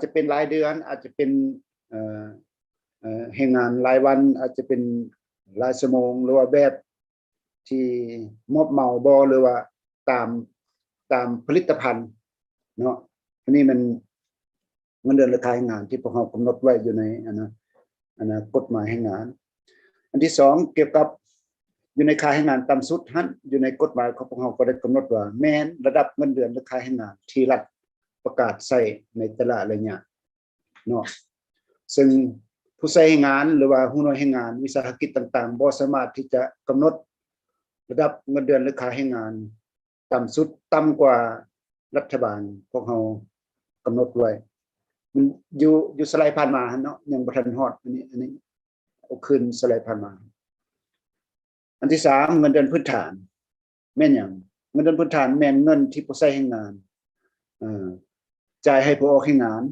S3: จะเป็นรายเดือนอาจจะเป็นแรงงานรายวันอาจจะเป็นรายชั่วโมงหรือว่าแบบที่มอบเหมาบ่หรือว่าตามผลิตภัณฑ์เนาะอันนี้มันเงินเดือนหรือค่าแรงงานที่พวกเรากำหนดไว้อยู่ในกฎหมายแรงงานอันที่2เกี่ยวกับอยู่ในค่าแรงงานต่ำสุดหั่นอยู่ในกฎหมายของพวกเราก็ได้กำหนดว่าแม้นระดับเงินเดือนหรือค่าแรงงานที่รัฐประกาศใช้ในแต่ละระยะเนาะซึ่งผู้ใช้แรงงานหรือว่าผู้น้อยแรงงานวิสาหกิจต่างๆบ่สามารถที่จะกำหนดระดับเงินเดือนหรือค่าแรงงานต่ำสุดต่ำกว่ารัฐบาลพวกเรากำหนดไว้มันอยู่สไลด์ผ่านมาเนาะยังบ่ทันฮอดอันนี้เอาคืนสไลด์ผ่านมาอันที่3เงินเดือนพื้นฐานแม่นหยังเงินเดือนพื้นฐานแม่นเงินที่ผู้ใช้แรงงานจ่ายให้ผู้ออกแรงงาน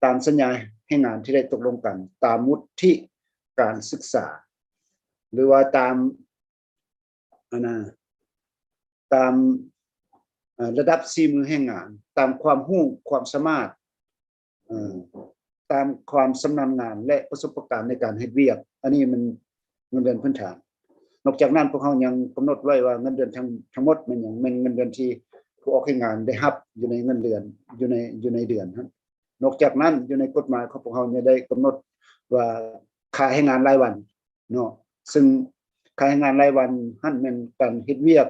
S3: ตามสัญญาแรงงานที่ได้ตกลงกันตามวุฒิการศึกษาหรือว่าตามระดับฝีมือแรงงานตามความรู้ความสามารถ ตามความชำนาญงานและประสบการณ์ในการเฮ็ดเวียกอันนี้มันเงินเดือนพื้นฐานนอกจากนั้นพวกเขายังกำหนดไว้ว่าเงินเดือนทั้งหมดมันอย่างเป็นเงินเดือนที่ผู้ออกให้งานได้รับอยู่ในเงินเดือนอยู่ในเดือนครับนอกจากนั้นอยู่ในกฎหมายของพวกเขาเนี่ยได้กำหนดว่าค่าให้งานรายวันเนาะซึ่งค่าให้งานรายวันหั่นแม่นการเฮ็ดเวียก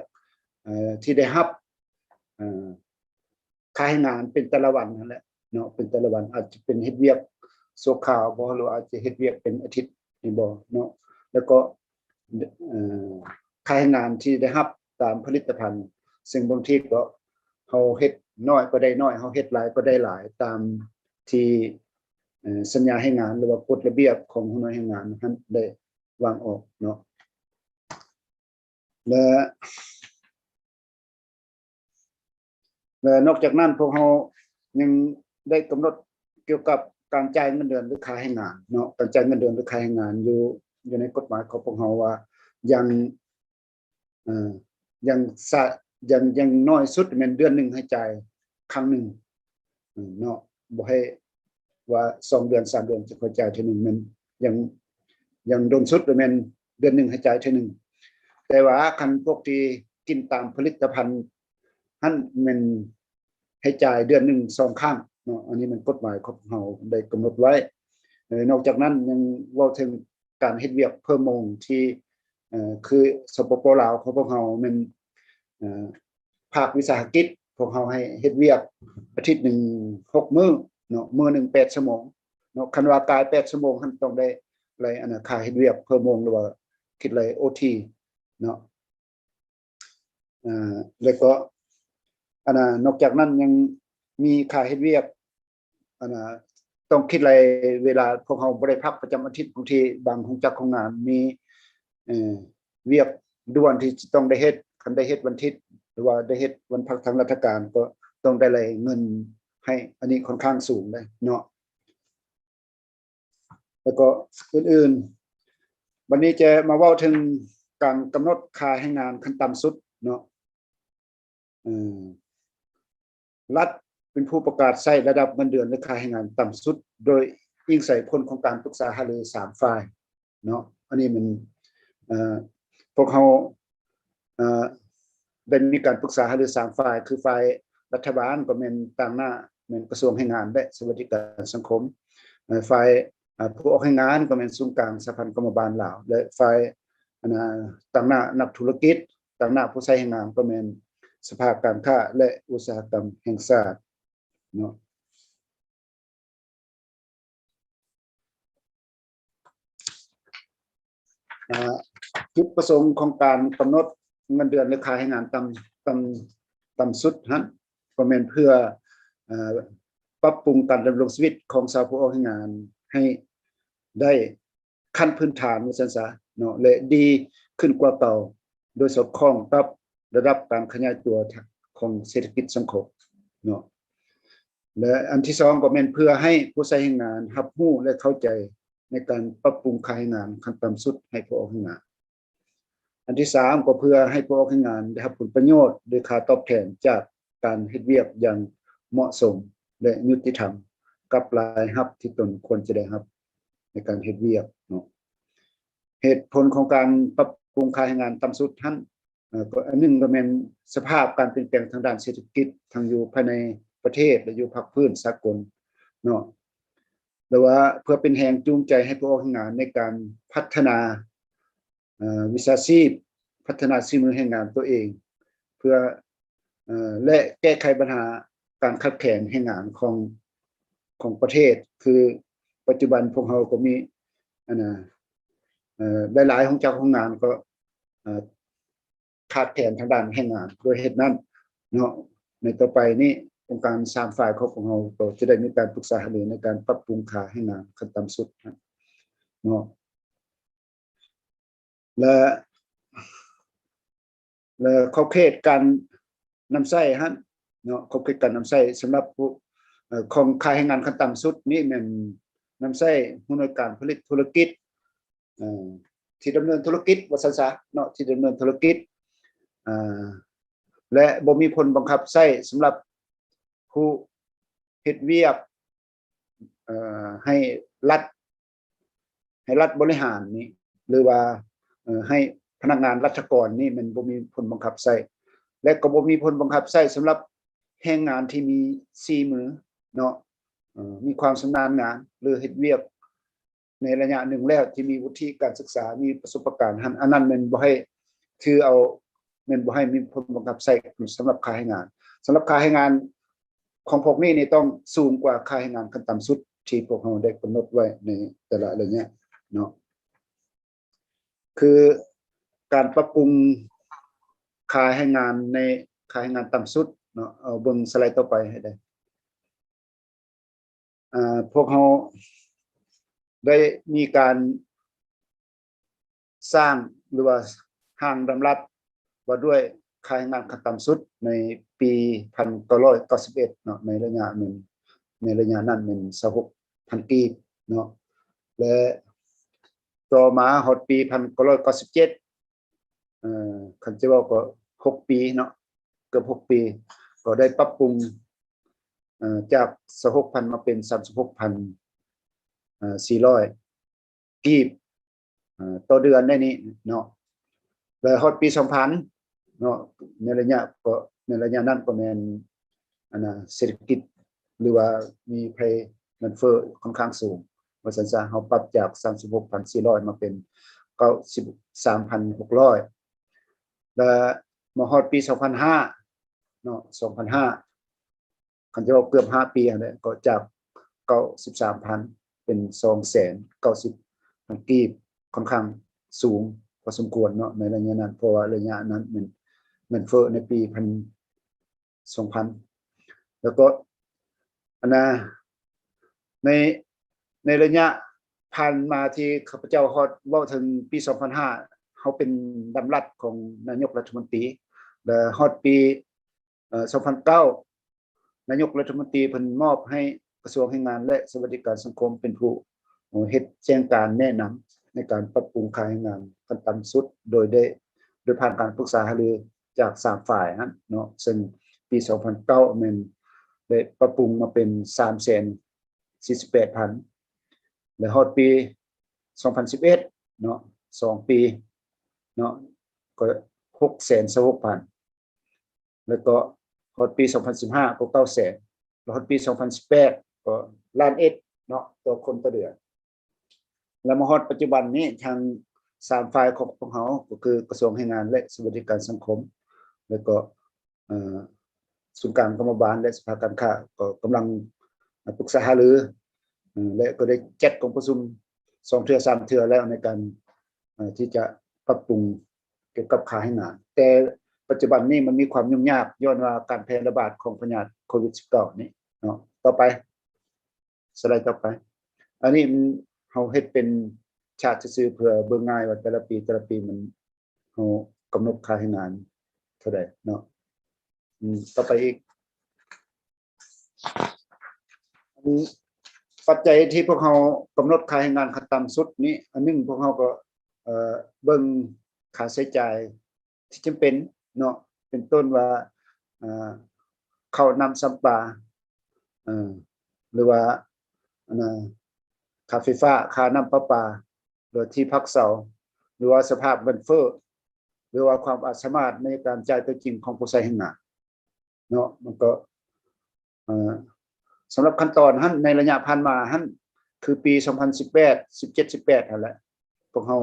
S3: ที่ได้รับค่าให้งานเป็นแต่ละวันนั่นแหละเนาะเป็นแต่ละวันอาจจะเป็นเฮ็ดเวียกชั่วคราวบ่หรืออาจจะเฮ็ดเวียกเป็นอาทิตย์นี่บ่เนาะแล้วก็ค่าให้งานที่ได้รับตามผลิตภัณฑ์ซึ่งบางทีก็เฮาเฮ็ดน้อยก็ได้น้อยเฮาเฮ็ดหลายก็ได้หลายตามที่สัญญาให้งานหรือว่ากฎระเบียบของหัวหน้าให้งานนั้นได้วางออกเนาะและนอกจากนั้นพวกเรายังได้กำหนดเกี่ยวกับการจ่ายเงินเดือนหรือค่าให้งานเนาะการจ่ายเงินเดือนหรือค่าให้งานอยู่ในกฎหมายของพวกเราว่ายังน้อยสุดแม่นเดือนนึงให้จ่ายครั้งนึงเนาะบ่ให้ว่า2เดือน3เดือนจะค่อยจ่ายเทื่อนึงมันยังโดนสุดแม่นเดือนนึงให้จ่ายเทื่อนึงแต่ว่าคันพวกที่กินตามผลิตภัณฑ์หั่นแม่นให้จ่ายเดือนนึง2ครั้งเนาะอันนี้มันกฎหมายของเราได้กำหนดไว้นอกจากนั้นยังเว้าถึงการเฮ็ดเวียกเพิ่มโมงที่คือสปป.ลาวของพวกเราแม่นภาควิสาหกิจพวกเราให้เฮ็ดเวียกอาทิตย์นึง6มื้อเนาะมื้อนึง8ชั่วโมงเนาะคันว่ากาย8ชั่วโมงหั่นต้องได้รายค่าเฮ็ดเวียกเพิ่มโมงหรือว่าคิดราย OT เนาะแล้วก็นอกจากนั้นยังมีค่าเฮ็ดเวียกต้องคิดรายเวลาพวกเราบ่ได้พักประจำอาทิตย์บางทีบางของจักของงานมีเวียกด่วนที่ต้องได้เฮ็ดคันได้เฮ็ดวันอาทิตย์หรือว่าได้เฮ็ดวันพักทางราชการก็ต้องได้รายเงินให้อันนี้ค่อนข้างสูงเลยเนาะแล้วก็อื่นๆวันนี้จะมาเว้าถึงการกำหนดค่าให้งานขั้นต่ำสุดเนาะรัฐเป็นผู้ประกาศใช้ระดับเงินเดือนและค่าให้งานต่ำสุดโดยอิงใส่ผลของการปรึกษาหารือ3ฝ่ายเนาะอันนี้มันพวกเขาได้มีการปรึกษาหารือ3ฝ่ายคือฝ่ายรัฐบาลก็แม่นต่างหน้าแม่นกระทรวงแรงงานและสวัสดิการสังคมฝ่ายผู้ออกให้งานก็แม่นศูนย์กลางสหพันธ์กรรมบาลลาวและฝ่ายต่างหน้านักธุรกิจต่างหน้าผู้ใช้แรงงานก็แม่นสภาการค้าและอุตสาหกรรมแห่งชาติเนาะจุดประสงค์ของการกำหนดเงินเดือนและค่าให้งานต่ำสุดนั้นก็แม่นเพื่อปรับปรุงการดำรงชีวิตของชาวผู้ออกให้งานให้ได้ขั้นพื้นฐานว่าซั่นซะเนาะและดีขึ้นกว่าเก่าโดยสอดคล้องกับระดับการขยายตัวของเศรษฐกิจสังคมเนาะและอันที่2ก็แม่นเพื่อให้ผู้ใช้แรงงานรับรู้และเข้าใจในการปรับปรุงค่าแรงงานขั้นต่ำสุดให้ผู้ออกแรงงานอันที่3ก็เพื่อให้ผู้ออกแรงงานได้รับผลประโยชน์โดยค่าตอบแทนจากการเฮ็ดเวียกอย่างเหมาะสมและยุติธรรมกับรายรับที่ตนควรจะได้รับในการเฮ็ดเวียกเนาะเหตุผลของการปรับปรุงค่าแรงงานต่ำสุดนั้นก็อันนึงก็แม่นสภาพการเปลี่ยนแปลงทางด้านเศรษฐกิจทั้งอยู่ภายในประเทศและอยู่ภาคพื้นสากลเนาะแต่ว่าเพื่อเป็นแรงจูงใจให้ผู้ออกงานในการพัฒนาวิชาชีพพัฒนาฝีมือแรงงานตัวเองเพื่อและแก้ไขปัญหาการขัดแย้งแรงงานของประเทศคือปัจจุบันพวกเราก็มีหลายๆของเจ้าของงานก็ขาดแคลนทางด้านแรงงานโดยเหตุนั้นเนาะในต่อไปนี้องค์การ3ฝ่ายของเราก็จะได้มีการปรึกษาหารือในการปรับปรุงค่าแรงงานขั้นต่ำสุดเนาะและขอบเขตการนำใช้ฮะเนาะขอบเขตการนำใช้สำหรับของค่าแรงงานขั้นต่ำสุดนี่มันนำใช้ผู้อำนวยการผลิตธุรกิจที่ดำเนินธุรกิจว่าซั่นซะเนาะที่ดำเนินธุรกิจและบ่มีผลบังคับใช้สำหรับผู้เฮ็ดเวียก ให้รัฐบริหารนี่หรือว่าให้พนักงานราชการนี่มันบ่มีผลบังคับใช้และก็บ่มีผลบังคับใช้สำหรับแรงงานที่มี4มือเนาะมีความชำนาญงานหรือเฮ็ดเวียกในระยะหนึ่งแล้วที่มีวุฒิการศึกษามีประสบการณ์อันนั้นมันบ่ให้ถือเอามันบ่ให้มีผลบังคับใช้สำหรับค่าแรงงานสำหรับค่าแรงงานของพวกนี้นี่ต้องสูงกว่าค่าแรงงานขั้นต่ำสุดที่พวกเราได้กำหนดไว้ในแต่ละระยะเนาะคือการปรับปรุงค่าแรงงานในค่าแรงงานต่ำสุดเนาะเอาเบิ่งสไลด์ต่อไปให้ได้พวกเราได้มีการสร้างหรือว่าห้างดำรับว่าด้วยค่าแรงงานขั้นต่ำสุดในปี1991เนาะในระยะหนึ่งในระยะนั้นเป็น26,000 กีบเนาะและต่อมาฮอดปี1997คันจะว่าก็6ปีเนาะเกือบ6ปีก็ได้ปรับปรุงจาก26,000มาเป็น36,400 กีบต่อเดือนได้นี่เนาะแล้วฮอดปี2000เนาะในระยะนั้นก็แม่นเศรษฐกิจหรือว่ามีภัยเงินเฟ้อค่อนข้างสูงว่าซั่นซะเฮาปรับจาก36,400มาเป็น93,600แล้วมาฮอดปี2005เนาะ2005คันจะว่าเกือบ5ปีอันนี้ก็จาก93,000เป็น290,000 กีบค่อนข้างสูงพอสมควรเนาะในระยะนั้นเพราะว่าระยะนั้นมันเงินเฟ้อในปี2000แล้วก็ในระยะผ่านมาที่ข้าพเจ้าฮอดเว้าถึงปี2005เฮาเป็นดำรัฐของนายกรัฐมนตรีและฮอดปี2009นายกรัฐมนตรีเพิ่นมอบให้กระทรวงแรงงานและสวัสดิการสังคมเป็นผู้เฮ็ดแจ้งการแนะนำในการปรับปรุงค่าแรงงานขั้นต่ำสุดโดยผ่านการปรึกษาหารือจาก3ฝ่ายนั้นเนาะซึ่งปี2009มันได้ปรับปรุงมาเป็น 348,000 และฮอดปี2011เนาะ2ปีเนาะก็626,000แล้วก็ฮอดปี2015ก็900,000แล้วฮอดปี2018ก็1,100,000เนาะต่อคนต่อเดือนแล้วมาฮอดปัจจุบันนี้ทาง3ฝ่ายของเฮาก็คือกระทรวงแรงงานและสวัสดิการสังคมแล้วก็ศูนย์กลางกรรมบาลและสภาการค้าก็กำลังปรึกษาหารือและก็ได้จัดกองประชุม2เทื่อ3เทื่อแล้วในการที่จะปรับปรุงเกี่ยวกับค่าแรงงานแต่ปัจจุบันนี้มันมีความยุ่งยากย้อนว่าการแพร่ระบาดของพยาธิโควิด19นี่เนาะต่อไปสไลด์ต่อไปอันนี้เฮาเฮ็ดเป็นชาร์ตซื่อๆเพื่อเบิ่งง่ายว่าแต่ละปีมันเฮากำหนดค่าแรงงานเท่าใดเนาะต่อไปอีกปัจจัยที่พวกเรากำหนดค่าแรงงานขั้นต่ำสุดนี้อันนึงพวกเราก็เบิ่งค่าใช้จ่ายที่จำเป็นเนาะเป็นต้นว่าข้าวน้ำซ้ำปลาหรือว่าค่าไฟฟ้าค่าน้ำประปาหรือที่พักเสาหรือว่าสภาพเงินเฟ้อหรือว่าความสามารถในการจ่ายตัวจริงของผู้ใช้แรงงานเนาะมันก็สำหรับขั้นตอนหั่นในระยะผ่านมาหั่นคือปี2018 17 18นั่นแหละพวกเรา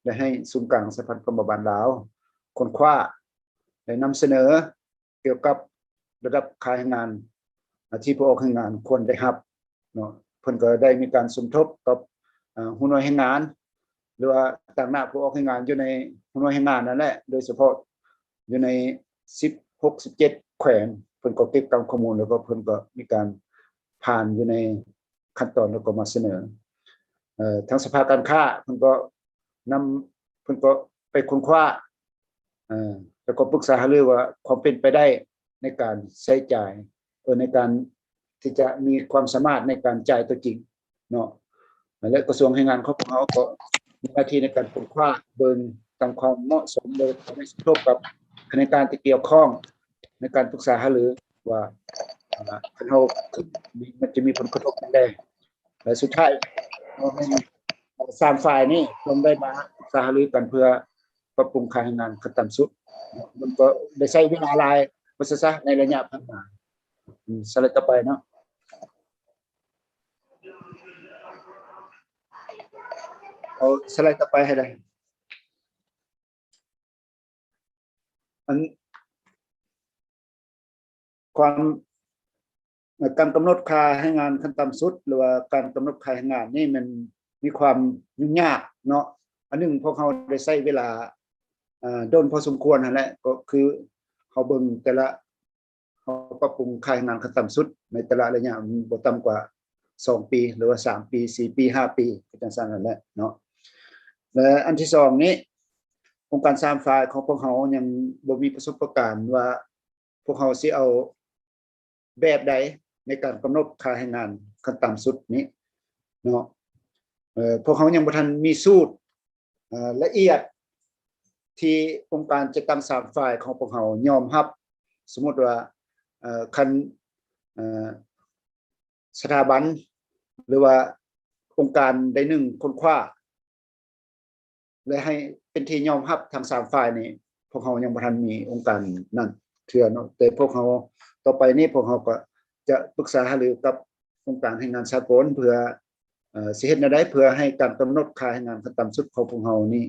S3: ได้ให้ศูนย์กลางสหพันธ์กรรมบาลลาวค้นคว้าได้นำเสนอเกี่ยวกับระดับค่าแรงงานที่ผู้ออกแรงงานควรได้รับเนาะเพิ่นก็ได้มีการสมทบกับหัวหน่วยแรงงานหรือว่าต่างหน้าผู้ออกแรงงานอยู่ในหัวหน่วยแรงงานนั่นแหละโดยเฉพาะอยู่ใน16 17แขวงเพิ่นก็เก็บตามข้อมูลแล้วก็เพิ่นก็มีการผ่านอยู่ในขั้นตอนแล้วก็มาเสนอทางสภาการค้าเพิ่นก็ไปค้นคว้าแล้วก็ปรึกษาหารือว่าความเป็นไปได้ในการใช้จ่ายในการที่จะมีความสามารถในการจ่ายตัวจริงเนาะและกระทรวงแรงงานของเขาก็มีหน้าที่ในการค้นคว้าเบิ่งตามความเหมาะสมโดยไม่สมทบกับคณะกรรมการที่เกี่ยวข้องในการปรึกษาหารือว่าเรามันจะมีผลกระทบแน่ และสุดท้ายสามฝ่ายนี้ลงได้มาสหรือกันเพื่อปรับปรุงค่าแรงงานขั้นต่ำสุดมันก็ได้ใช้เวลาหลายว่าซะในระยะผ่านมาสไลด์ต่อไปเนาะเอาสไลด์ต่อไปให้ได้อันการกำหนดค่าแรงงานขั้นต่ำสุดหรือว่าการกำหนดค่าแรงงานนี่มันมีความยุ่งยากเนาะอันนึงพวกเขาได้ใช้เวลาโดนพอสมควรนั่นแหละก็คือเขาเบิ่งแต่ละเขาปรับปรุงค่าแรงงานขั้นต่ำสุดในแต่ละระยะบ่ต่ำกว่า2ปีหรือว่า3ปี4ปี5ปีก็จังซั่นนั่นแหละเนาะและอันที่2นี้องค์การ3ฝ่ายของพวกเขายังบ่มีประสบการณ์ว่าพวกเขาสิเอาแบบใดในการกำหนดค่าแรงงานขั้นต่ำสุดนี้เนาะพวกเขายังบ่ทันมีสูตรละเอียดที่องค์การจัดตั้ง3ฝ่ายของพวกเขายอมรับสมมุติว่าคันสถาบันหรือว่าองค์การใดหนึ่งค้นคว้าและให้เป็นที่ยอมรับทั้ง3ฝ่ายนี้พวกเขายังบ่ทันมีองค์การนั้นเทื่อเนาะแต่พวกเขาต่อไปนี้พวกเขาก็จะปรึกษาหารือกับองค์การแรงงานสากลเพื่อสิเฮ็ดแนวใดเพื่อให้การกำหนดค่าแรงงานขั้นต่ำสุดของพวกเรานี่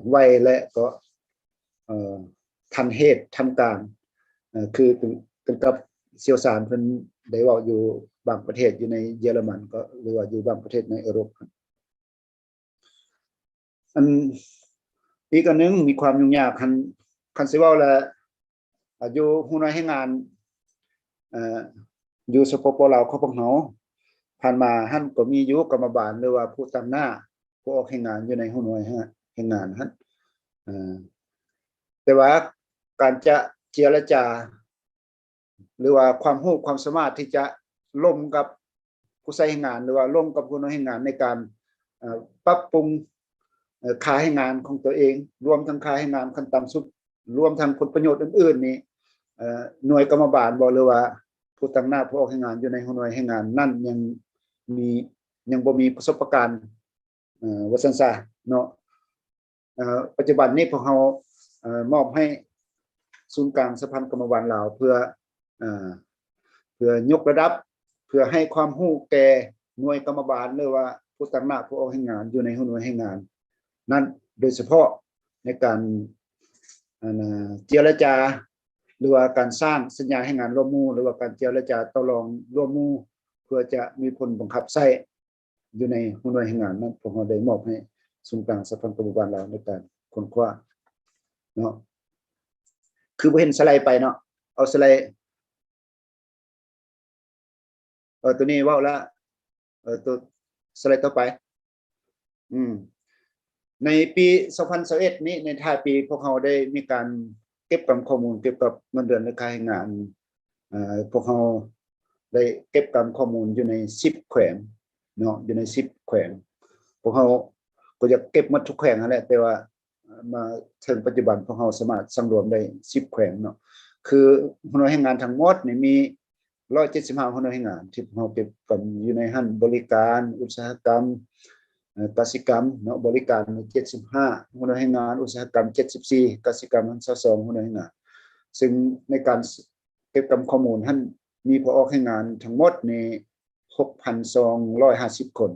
S3: ไวและก็ทันเหตุทันการคือถึงกับเชี่ยวชาญเพิ่นได้เว้าอยู่บางประเทศอยู่ในเยอรมันก็หรือว่าอยู่บางประเทศในยุโรปอันอีกอันนึงมีความยุ่งยากคันสิเว้าแล้วอยู่ฮู้น้อยแรงงานอยู่สปป.ลาวของพวกเราผ่านมาหั่นก็มีอยู่กรรมบาลหรือว่าผู้ตั้งหน้าผู้ออกแรงงานอยู่ในฮู้น้อยแรงงานหั่นแต่ว่าการจะเจรจาหรือว่าความรู้ความสามารถที่จะร่วมกับผู้ใช้แรงงานหรือว่าร่วมกับผู้น้อยแรงงานในการปรับปรุงค่าแรงงานของตัวเองรวมทั้งค่าแรงงานขั้นต่ำสุดรวมทั้งผลประโยชน์อื่นๆนี่หน่วยกรรมบาลบ่หรือว่าผู้ตั้งหน้าผู้ออกแรงงานอยู่ในหน่วยแรงงานนั่นยังบ่มีประสบการณ์ว่าซั่นซะเนาะปัจจุบันนี้พวกเรามอบให้ศูนย์กลางสภากรรมบาลลาวเพื่อยกระดับเพื่อให้ความรู้แก่หน่วยกรรมบาลหรือว่าผู้ตั้งหน้าผู้ออกแรงงานอยู่ในหน่วยแรงงานนั้นโดยเฉพาะในการเจรจาหรือว่าการสร้างสัญญาแรงงานร่วมหมู่หรือว่าการเจรจาต่อรองร่วมหมู่เพื่อจะมีผลบังคับใช้อยู่ในหน่วยแรงงานนั้นผมก็ได้มอบให้ศูนย์กลางสภากรรมบาลลาวในการค้นคว้าเนาะคือบ่เห็นสไลด์ไปเนาะเอาสไลด์ตัวนี้เว้าแล้วตัวสไลด์ต่อไปในปี2021นี้ในท้ายปีพวกเราได้มีการเก็บข้อมูลเกี่ยวกับเงินเดือนและค่าแรงงานพวกเราได้เก็บข้อมูลอยู่ใน10แขวงเนาะอยู่ใน10แขวงพวกเราก็จะเก็บหมดทุกแขวงนั่นแหละแต่ว่ามาถึงปัจจุบันพวกเราสามารถสำรวมได้10แขวงเนาะคือหน่วยแรงงานทั้งหมดนี่มี175หน่วยแรงงานที่เราเก็บกันอยู่ในหั้นบริการอุตสาหกรรมกสิกรรมเนาะบริการ75หน่วยแรงงานอุตสาหกรรม74กสิกรรม22หน่วยแรงงานซึ่งในการเก็บข้อมูลท่านมีผู้ออกแรงงานทั้งหมดนี่ 6,250 คน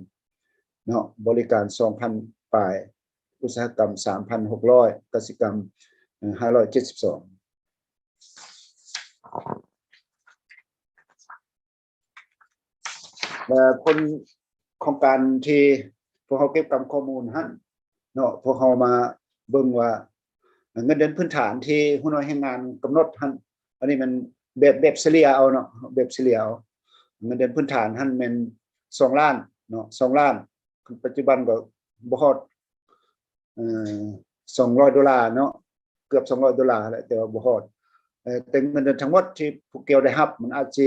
S3: เนาะบริการ 2,000 ปลายอุตสาหกรรม 3,600 กสิกรรม 572และผลของการที่พวกเขาเก็บข้อมูลหั่นเนาะพวกเขามาเบิ่งว่าเงินเดือนพื้นฐานที่หัวหน้าแรงงานกำหนดหั่นอันนี้มันแบบเฉลี่ยเอาเนาะแบบเฉลี่ยเอาเงินเดือนพื้นฐานหั่นแม่น2ล้านเนาะ2ล้านปัจจุบันก็บ่ฮอด$200เนาะเกือบ$200แหละแต่ว่าบ่ฮอดแต่เงินเดือนทั้งหมดที่พวกเกี่ยวได้รับมันอาจสิ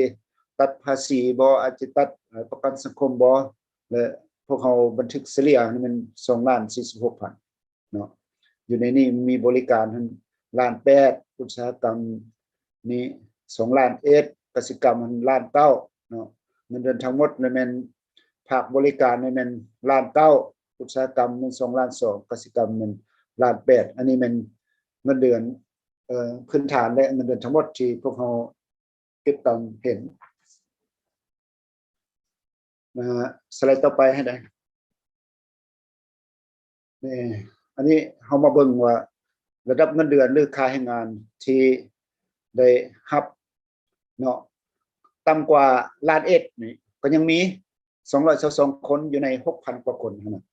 S3: ตัดภาษีบ่อาจจะตัดประกันสังคมบ่และพวกเขาบันทึกเฉลี่ยนี่มัน2,46,000เนาะอยู่ในนี้มีบริการทั้ง1,800,000อุตสาหกรรมนี่2,1,000,000กสิกรรม1,900,000เนาะเงินเดือนทั้งหมดนั่นแม่น ภาคบริการนี่แม่นล้านเก้าอุตสาหกรรมแม่น2ล้าน2กสิกรรมแม่นล้าน8อันนี้แม่นเงินเดือนพื้นฐานและเงินเดือนทั้งหมดที่พวกเราเก็บตามเห็นนะฮะสไลด์ต่อไปให้ได้นี่อันนี้เฮามาเบิ่งว่าระดับเงินเดือนหรือค่าแรงงานที่ได้รับเนาะต่ำกว่าล้านเอ็ดนี่ก็ยังมี222คนอยู่ใน 6,000 กว่าคนนะ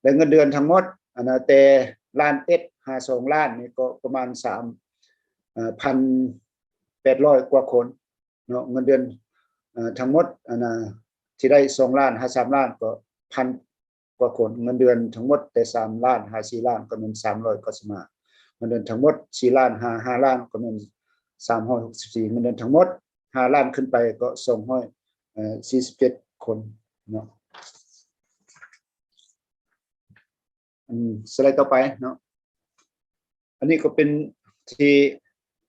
S3: และเงินเดือนทั้งหมดอันนะแต่ล้านเอ็ด52ล้านนี่ก็ประมาณ1,800 กว่าคนเนาะเงินเดือนทั้งหมดอันนะที่ได้2ล้าน53ล้านก็1,000 กว่าคนเงินเดือนทั้งหมดแต่3ล้าน54ล้านก็เป็น300ก็สมาเงินเดือนทั้งหมด4ล้าน55ล้านก็เป็น364เงินเดือนทั้งหมด5ล้านขึ้นไปก็247คนเนาะสไลด์ต่อไปเนาะอันนี้ก็เป็นที่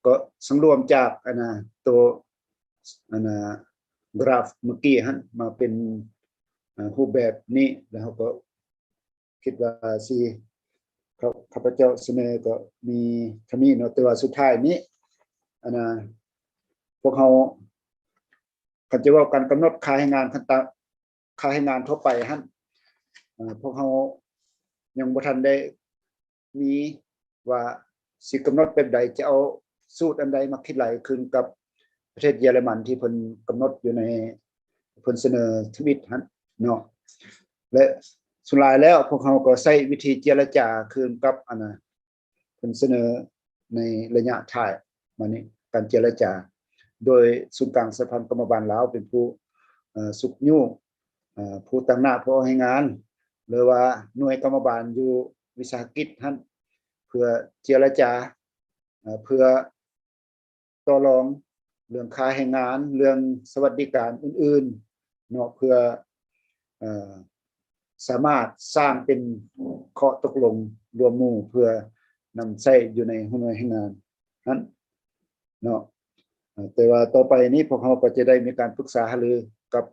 S3: ก็สังรวมจากตัวกราฟเมื่อกี้ฮะมาเป็นรูปแบบนี้แล้วก็คิดว่าสิข้าพเจ้าเสนอก็มีเท่านี้เนาะแต่ว่าสุดท้ายนี้พวกเขาคันจะว่าการกำหนดค่าแรงงานขั้นต่ำค่าแรงงานทั่วไปฮะพวกเขายังบ่ทันได้มีว่าสิกำหนดแบบใดจะเอาสูตรอันใดมาคิดหลายขึ้นกับประเทศเยอรมันที่เพิ่นกำหนดอยู่ในเพิ่นเสนอทวิตฮะเนาะและสุดท้ายแล้วพวกเขาก็ใช้วิธีเจรจาคืนกับเพิ่นเสนอในระยะท้ายมานี้การเจรจาโดยศูนย์กลางสหพันธ์กรรมบาลลาวเป็นผู้สุกยู่ผู้ตั้งหน้าผู้ให้งานหรือว่าหน่วยกรรมบาลอยู่วิสาหกิจท่านเพื่อเจรจาเพื่อต่อรองเรื่องค่าแรงงานเรื่องสวัสดิการอื่นๆเนาะเพื่อสามารถสร้างเป็นข้อตกลงรวมหมู่เพื่อนำใช้อยู่ในหน่วยแรงงานนั้นเนาะแต่ว่าต่อไปนี้พวกเราก็จะได้มีการปรึกษาหารือกับ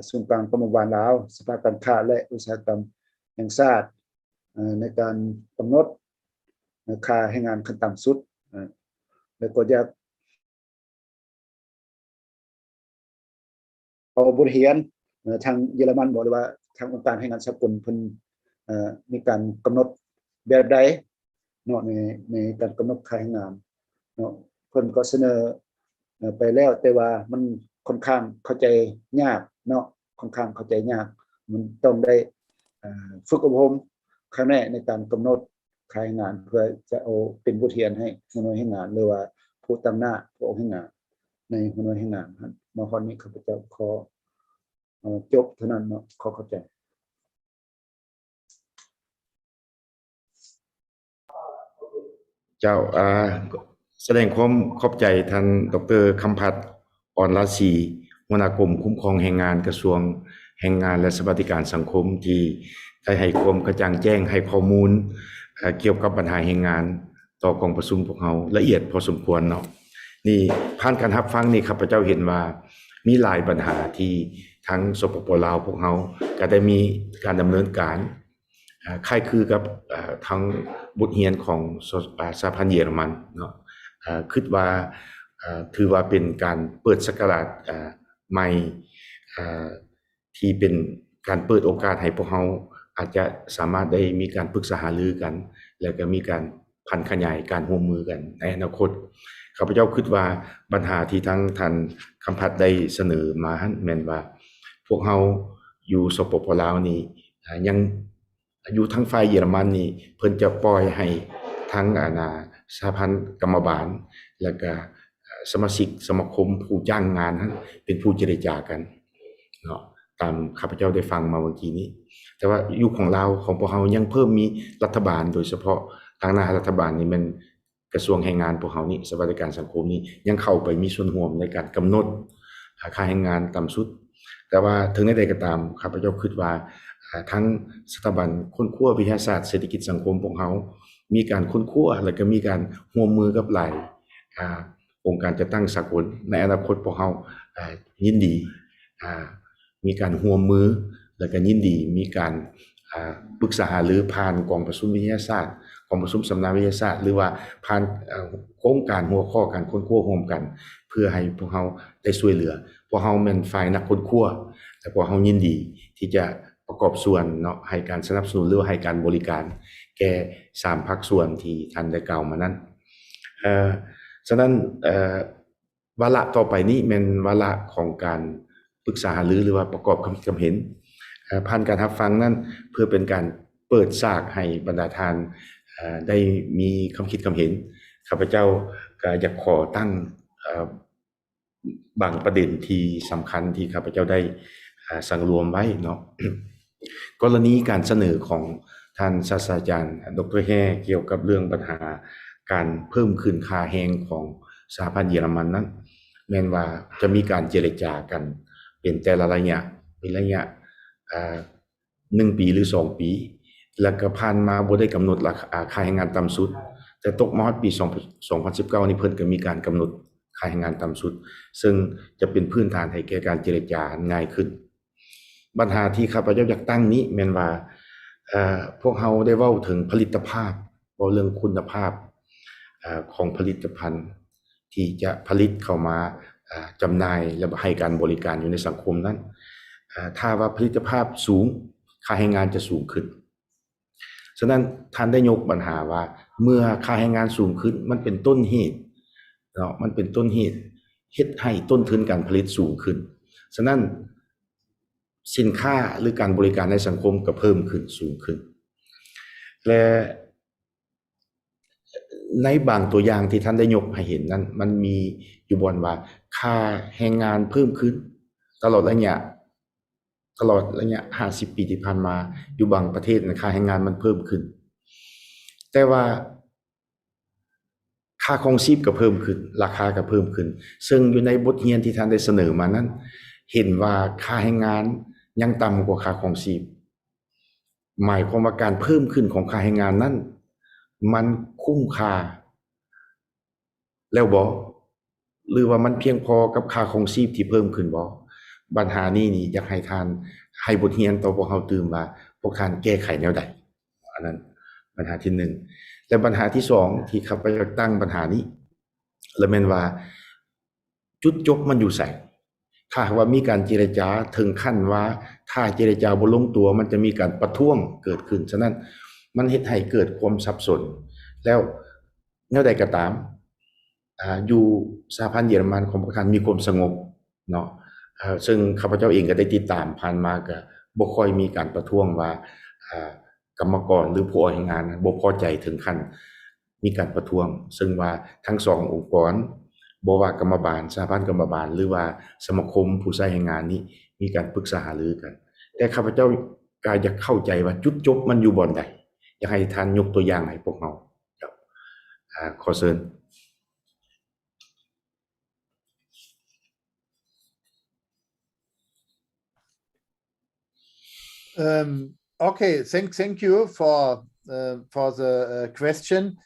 S3: ศูนย์กลางกรมบาลลาวสภาการค้าและอุตสาหกรรมแห่งชาติในการกำหนดค่าแรงงานขั้นต่ำสุดแล้วก็จะเอาบทเรียนทางเยอรมันบอกเลยว่าทางองค์การแรงงานสากลเพิ่นมีการกำหนดแบบใดเนาะในการกำหนดค่าแรงงานเนาะเพิ่นก็เสนอไปแล้วแต่ว่ามันค่อนข้างเข้าใจยากเนาะค่อนข้างเข้าใจยากมันต้องได้ฝึกอบรมครั้งแรกในการกำหนดค่าแรงงานเพื่อจะเอาเป็นบทเรียนให้หน่วยแรงงานหรือว่าผู้ตั้งหน้าผู้แรงงานในหน่วยแรงงานมาข้อนี้ข้าพเจ้าขอจบเท่านั้นเนาะขอเข้าใจ
S1: เจ้าแสดงความขอบใจท่านดร.คำพัฒน์อ่อนราศีหัวหน้ากรมคุ้มครองแรงงานกระทรวงแรงงานและสวัสดิการสังคมที่ได้ให้ความกระจ่างแจ้งให้ข้อมูลเกี่ยวกับปัญหาแรงงานต่อกองประชุมพวกเราละเอียดพอสมควรเนาะนี่ผ่านการรับฟังนี่ข้าพเจ้าเห็นว่ามีหลายปัญหาที่ทั้งสปป.ลาวพวกเราก็ได้มีการดำเนินการคล้ายคือกับทั้งบทเรียนของสหพันธ์เยอรมันเนาะคิดว่าถือว่าเป็นการเปิดศักราชใหม่ที่เป็นการเปิดโอกาสให้พวกเราอาจจะสามารถได้มีการปรึกษาหารือกันแล้วก็มีการพันขยายการร่วมมือกันในอนาคตข้าพเจ้าคิดว่าปัญหาที่ทั้งท่านคำพัฒน์ได้เสนอมาแม่นว่าพวกเราอยู่สปป.ลาวนี่ยังอยู่ทั้งฝ่ายเยอรมันนี่เพิ่นจะปล่อยให้ทั้งสหพันธ์กรรมบาลแล้วก็สมาชิกสมาคมผู้จ้างงานนั้นเป็นผู้เจรจากันเนาะตามข้าพเจ้าได้ฟังมาเมื่อกี้นี้แต่ว่ายุคของเราของพวกเรายังเพิ่มมีรัฐบาลโดยเฉพาะทางหน้ารัฐบาลนี่มันกระทรวงแรงงานพวกเรานี่สวัสดิการสังคมนี่ยังเข้าไปมีส่วนร่วมในการกำหนดค่าแรงงานต่ำสุดแต่ว่าถึงใดก็ตามข้าพเจ้าคิดว่าทั้งสถาบันค้นคว้าวิทยาศาสตร์เศรษฐกิจสังคมของเขามีการค้นคว้าแล้วก็มีการร่วมมือกับหลายองค์การจัดตั้งสากลในอนาคตพวกเขายินดี มีการร่วมมือและก็ยินดีมีการปรึกษาหารือผ่านกองประชุมวิทยาศาสตร์กองประชุมสำนักวิทยาศาสตร์หรือว่าผ่านโครงการหัวข้อการค้นคว้าร่วมกันเพื่อให้พวกเราได้ช่วยเหลือพวกเราแม่นฝ่ายนักค้นคว้าแต่พวกเรายินดีที่จะประกอบส่วนเนาะให้การสนับสนุนหรือให้การบริการแก่3ภาคส่วนที่ท่านได้กล่าวมานั้นฉะนั้นวาระต่อไปนี้เป็นวาระของการปรึกษาหรือว่าประกอบความเห็นผ่านการรับฟังนั้นเพื่อเป็นการเปิดฉากให้บรรดาท่านได้มีความคิดความเห็นข้าพเจ้าก็อยากขอตั้งบางประเด็นที่สำคัญที่ข้าพเจ้าได้สังรวมไว้เนาะกรณีการเสนอของท่านศาสตราจารย์ดร.แฮเกี่ยวกับเรื่องปัญหาการเพิ่มขึ้นค่าแรงของสหพันธ์เยอรมันนั้นแม้นว่าจะมีการเจรจากันเป็นแต่ละระยะเป็นระยะ1 ปีหรือ2 ปีแล้วก็ผ่านมาบ่ได้กำหนดราคาค่าแรงงานต่ำสุดแต่ตกมาฮอดปี2019นี่เพิ่นก็มีการกำหนดค่าแรงงานต่ำสุดซึ่งจะเป็นพื้นฐานให้แก่การเจรจาง่ายขึ้นปัญหาที่ข้าพเจ้าอยากตั้งนี้แม่นว่าพวกเราได้เว้าถึงผลิตภาพเว้าเรื่องคุณภาพของผลิตภัณฑ์ที่จะผลิตเข้ามาจำหน่ายและให้การบริการอยู่ในสังคมนั้นถ้าว่าผลิตภาพสูงค่าแรงงานจะสูงขึ้นฉะนั้นท่านได้ยกปัญหาว่าเมื่อค่าแรงงานสูงขึ้นมันเป็นต้นเหตุเนาะมันเป็นต้นเหตุเฮ็ดให้ต้นทุนการผลิตสูงขึ้นฉะนั้นสินค้าหรือการบริการในสังคมก็เพิ่มขึ้นสูงขึ้นและในบางตัวอย่างที่ท่านได้ยกให้เห็นนั้นมันมีอยู่บ่อนว่าค่าแรงงานเพิ่มขึ้นตลอดระยะ50 ปีที่ผ่านมาอยู่บางประเทศค่าแรงงานมันเพิ่มขึ้นแต่ว่าค่าครองชีพก็เพิ่มขึ้นราคาก็เพิ่มขึ้นซึ่งอยู่ในบทเรียนที่ท่านได้เสนอมานั้นเห็นว่าค่าแรงงานยังต่ำกว่าค่าครองชีพหมายความว่าการเพิ่มขึ้นของค่าแรงงานนั้นมันคุ้มค่าแล้วบ่หรือว่ามันเพียงพอกับค่าครองชีพที่เพิ่มขึ้นบ่ปัญหานี้นี่อยากให้ท่านให้บทเรียนต่อพวกเราตื่นว่าพวกท่านแก้ไขแนวใดอันนั้นปัญหาที่1และปัญหาที่2ที่ข้าพเจ้าตั้งปัญหานี้แล้วแม่นว่าจุดจบมันอยู่ไสถ้าว่ามีการเจรจาถึงขั้นว่าถ้าเจรจาบ่ลงตัวมันจะมีการประท้วงเกิดขึ้นฉะนั้นมันเฮ็ดให้เกิดความสับสนแล้วแนวใดก็ตามอยู่สหพันธ์เยอรมันของพวกท่านมีความสงบเนาะซึ่งข้าพเจ้าเองก็ได้ติดตามผ่านมาก็บ่ค่อยมีการประท้วงว่ากรรมกรหรือผู้เอาแรงงานบ่พอใจถึงขั้นมีการประท้วงซึ่งว่าทั้ง2องค์กรบ่ว่ากรรมบาลสหพันธ์กรรมบาลหรือว่าสมาคมผู้ใช้แรงงานนี้มีการปรึกษาหารือกันแต่ข้าพเจ้าก็อยากเข้าใจว่าจุดจบมันอยู่บ่อนใดอยากให้ท่านยกตัวอย่างให้พวกเราครับขอเชิญ
S2: Okay, thank you for the question.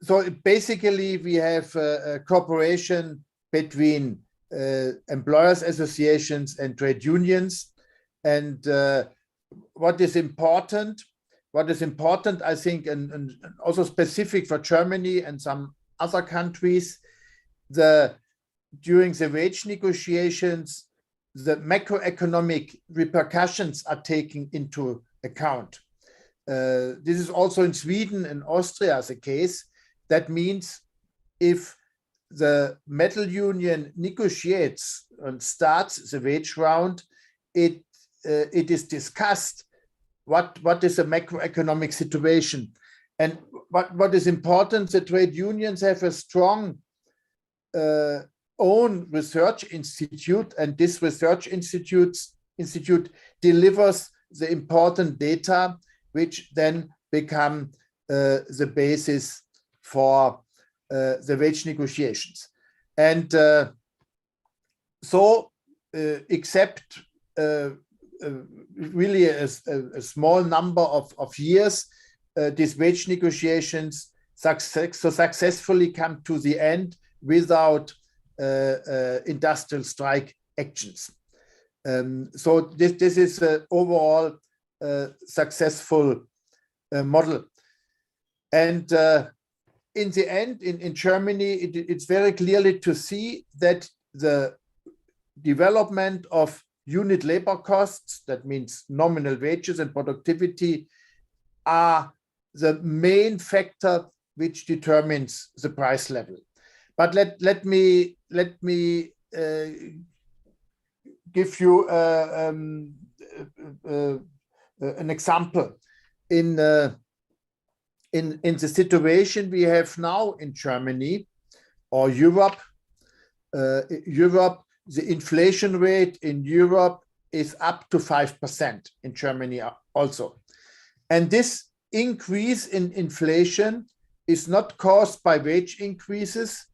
S2: So basically, we have a cooperation between employers associations and trade unions, and what is important, I think, and also specific for Germany and some other countries, during the wage negotiations, the macroeconomic repercussions are taken into account. This is also in Sweden and Austria the case. That means if the metal union negotiates and starts the wage round, it is discussed what is the macroeconomic situation. And what is important, the trade unions have a strong own research institute, and this research institute delivers the important data, which then become the basis for the wage negotiations. And so except really a small number of years, these wage negotiations successfully come to the end without industrial strike actions. So this is an overall successful model. And in the end, in Germany, it's very clearly to see that the development of unit labor costs, that means nominal wages and productivity, are the main factor which determines the price level. But let me give you an example. In the situation we have now in Germany or Europe, the inflation rate in Europe is up to 5%, in Germany also. And this increase in inflation is not caused by wage increases.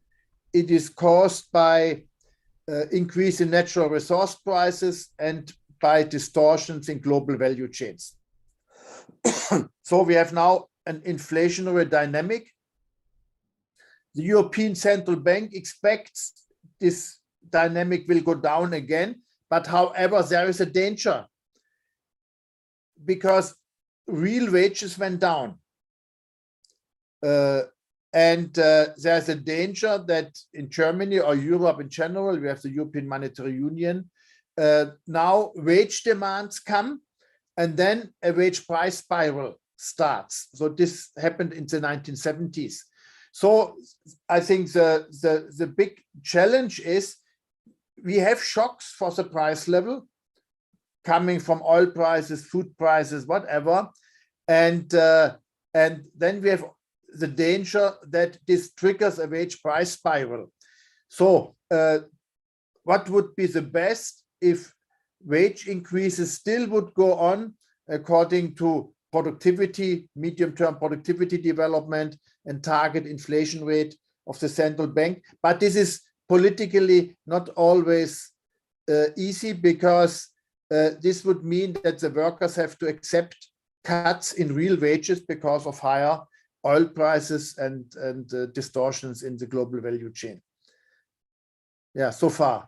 S2: It is caused by increase in natural resource prices and by distortions in global value chains. So we have now an inflationary dynamic. The European Central Bank expects this dynamic will go down again, but however, there is a danger because real wages went down. And there's a danger that in Germany or Europe in general, we have the European Monetary Union, now wage demands come and then a wage price spiral starts. So this happened in the 1970s. So I think the big challenge is we have shocks for the price level coming from oil prices, food prices, whatever. And then we have the danger that this triggers a wage price spiral. So what would be the best if wage increases still would go on according to productivity, medium-term productivity development and target inflation rate of the central bank. But this is politically not always easy because this would mean that the workers have to accept cuts in real wages because of higher oil prices and distortions in the global value chain. Yeah, so far.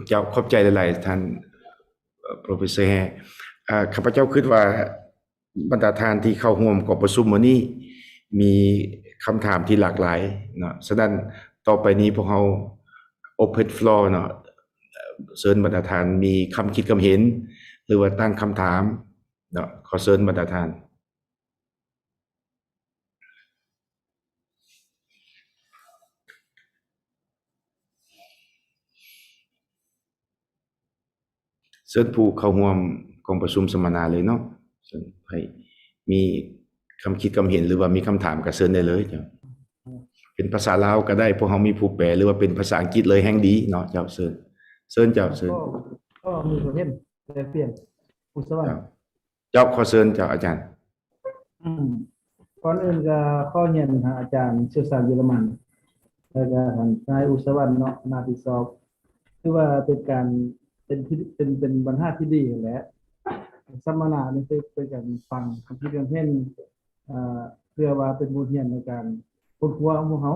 S1: เจ้าขอบใจหลายๆท่านโปรเฟสเซอร์แฮข้าพเจ้าคิดว่าบรรดาท่านที่เข้าร่วมกองประชุมมื้อนี้มีคำถามที่หลากหลายเนาะฉะนั้นต่อไปนี้พวกเรา Open Floor เนาะเชิญบรรดาท่านมีคำคิดคำเห็นหรือว่าตั้งคำถามเนาะขอเชิญบรรดาท่านเชิญผู้เข้าร่วมกองประชุมสัมมนาเลยเนาะเชิญให้มีคำคิดคำเห็นหรือว่ามีคำถามก็เชิญได้เลยเจ้าเป็นภาษาลาวก็ได้พวกเรามีผู้แปลหรือว่าเป็นภาษาอังกฤษเลยแห่งดีเนาะเจ้าเชิญเจ้าเชิญ
S4: ก็มีประเภทแลกเปลี่ยนอุตสาหกรรม
S1: เจ้าขอเชิญเจ้าอาจารย์
S4: ก่อนอื่นก็ข้อเรียนหาอาจารย์เชื้อสายเยอรมันแล้วก็ทางนายอุตสาหกรรมเนาะนาติซอฟคือว่าเป็นการเป็นบรรทัดที่ดีแหละสัมมนานี่เป็นการฟังคำคิดความเห็นเพื่อว่าเป็นบทเรียนในการค้นคว้าของพวกเขา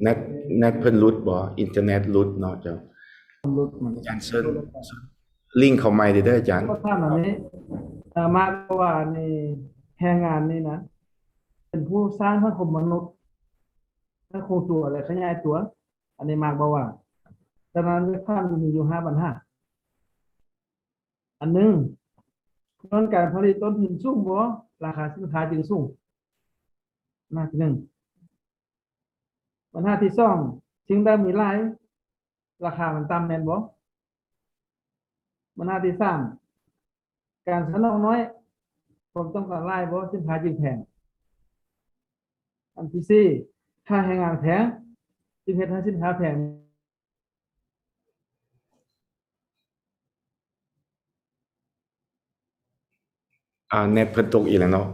S1: เน็ตเพิ่นหลุดบ่อินเทอร์เน็ตหลุดเนาะเจ้าอาจารย์เชิญลิงก์เข้าใหม่ได้เด้ออาจารย์
S4: ก็ถามอันนี้มากกว่าในแรงงานนี่นะเป็นผู้สร้างสังคมมนุษย์และคงตัวและขยายตัวอันนี้มากบ่ว่าดังนั้นท่านมีอยู่5ปัญหาอันนึงต้นการผลิตต้นทุนสูงบ่ราคาสินค้าจึงสูงหน้าที่1ปัญหาที่2สิ่งใดมีหลายราคามันต่ำแม่นบ่ปัญหาที่3การสนองน้อยผมต้องการหลายบ่สินค้าจึงแพงอันที่4ค่าแรงงานแพงจึงเฮ็ดให้สินค้าแพง
S1: เน็ตเพิ่นตกอีกแล้วเนาะ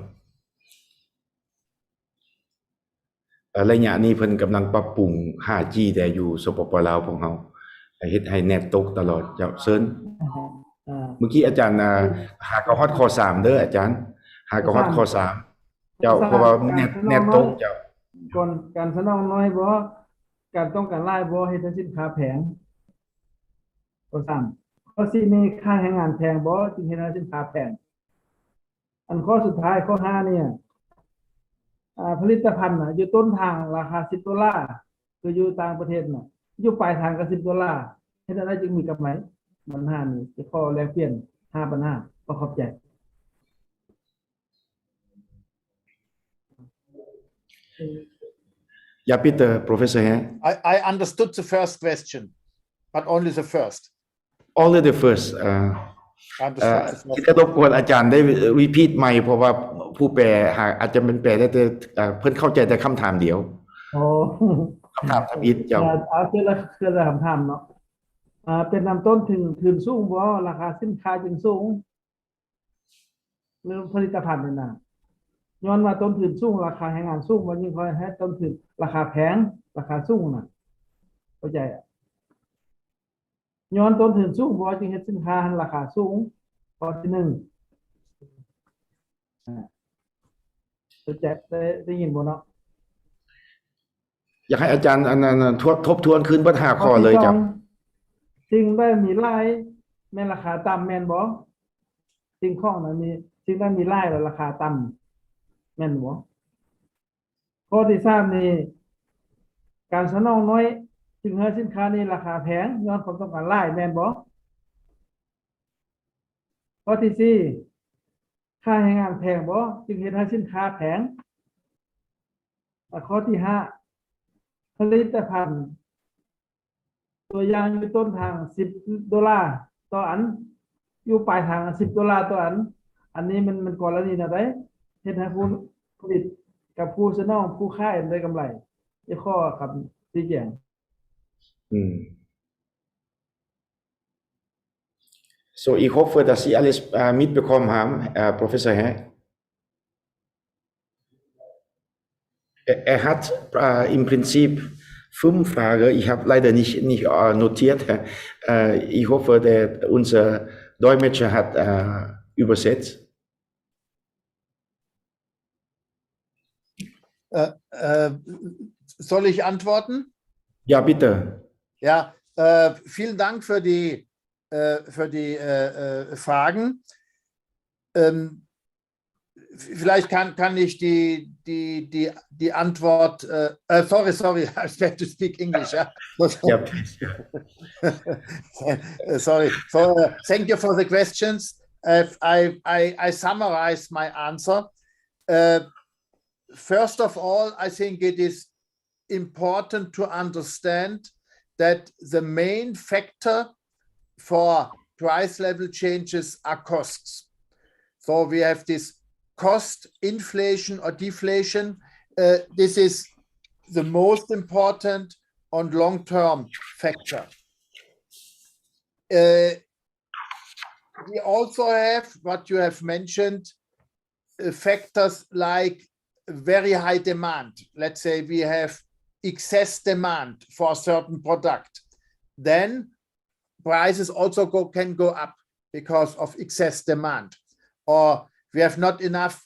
S1: ระยะนี้เพิ่นกำลังปรับปรุง 5G แต่อยู่สปป.ลาวของเฮาเฮ็ดให้เน็ตตกตลอดเจ้าเซิน
S4: อ่า
S1: เมื่อกี้อาจารย์หากะฮอดข้อ3เด้ออาจารย์ หากะฮอดข้อ3เจ้าเพราะว่าเน็ตตกเจ้า
S4: ก่อนการสนองน้อยบ่การต้องการหลายบ่เฮ็ดให้สินค้าแพงข้อ3ข้อ4มีค่าแรงงานแพงบ่จึงเฮ็ดให้สินค้าแพงอันข้อสุดท้ายข้อ5เนี่ยผลิตภัณฑ์น่ะอยู่ต้นทางราคา$10คืออยู่ต่างประเทศน่ะอยู่ปลายทางก็$10เฮ็ดให้จึงมีกำไรปัญหานี้จะข้อแลกเปลี่ยน5ปัญหาก็ขอบใจ
S1: Ja, bitte, Professor Herr.
S2: I understood the first question, but only the first.
S1: Only the first.
S2: I understood the
S1: ที่
S2: first.
S1: จะรบกวนอาจารย์ได้ repeat ใหม่เพราะว่าผู้แปลหากอาจจะเป็นแปลได้แต่เพิ่นเข้าใจแต่คำถามเดียว
S4: โอ้
S1: คำถามทำอิฐเจ้า
S4: เอาคือละคำถามเนาะเป็นนำต้นถึงสูงบ่ราคาสินค้าจึงสูงหรือผลิตภัณฑ์นี่นะย้อนว่าต้นทุนสูงราคาแรงงานสูงมันยิ่งค่อยให้ต้นทุนราคาแพงราคาสูงน่ะเข้าใจอ่ะย้อนต้นทุนสูงบ่จึงเฮ็ดสินค้าราคาสูงข้อที่1เข้าใจได้ยินบ่เนาะ
S1: อยากให้อาจารย์อันนั้นทบทวนคืนปัญหาข้อเลยเจ้า
S4: สิ่งได้มีรายแม่นราคาต่ำแม่นบ่สิ่งของนั้นมีสิ่งได้มีรายแล้วราคาต่ำแม่นบ่ข้อที่3นี่การสนองน้อยจึงให้สินค้านี้ราคาแพงย้อนความต้องการรายแม่นบ่ข้อที่4ค่าแรงงานแพงบ่จึงเฮ็ดให้สินค้าแพงข้อที่5ผลิตภัณฑ์ตัวอย่างอยู่ต้นทาง$10ต่ออันอยู่ปลายทาง$10ต่ออันอันนี้มันกรณีนะได้เฮ็ดให้ผู้ผลิตกับผู้สนองผู้ขายได้กำไรที่ข้อครับที่แจ้ง
S1: So, ich hoffe, dass Sie alles mitbekommen haben, Professor Herr. Er hat im Prinzip 5 Fragen. Ich habe leider nicht notiert. Ich hoffe, unser Dolmetscher hat übersetzt.
S2: Soll ich antworten?
S1: Ja, bitte.
S2: Ja, vielen Dank für die Fragen. Vielleicht kann ich die Antwort. Sorry, I have to speak English. Yeah?
S1: Ja.
S2: Sorry. So, thank you for the questions. I summarize my answer. First of all, I think it is important to understand that the main factor for price level changes are costs. So we have this cost inflation or deflation. This is the most important and long-term factor. We also have what you have mentioned, factors like very high demand. Let's say we have excess demand for a certain product. Then prices also can go up because of excess demand. Or we have not enough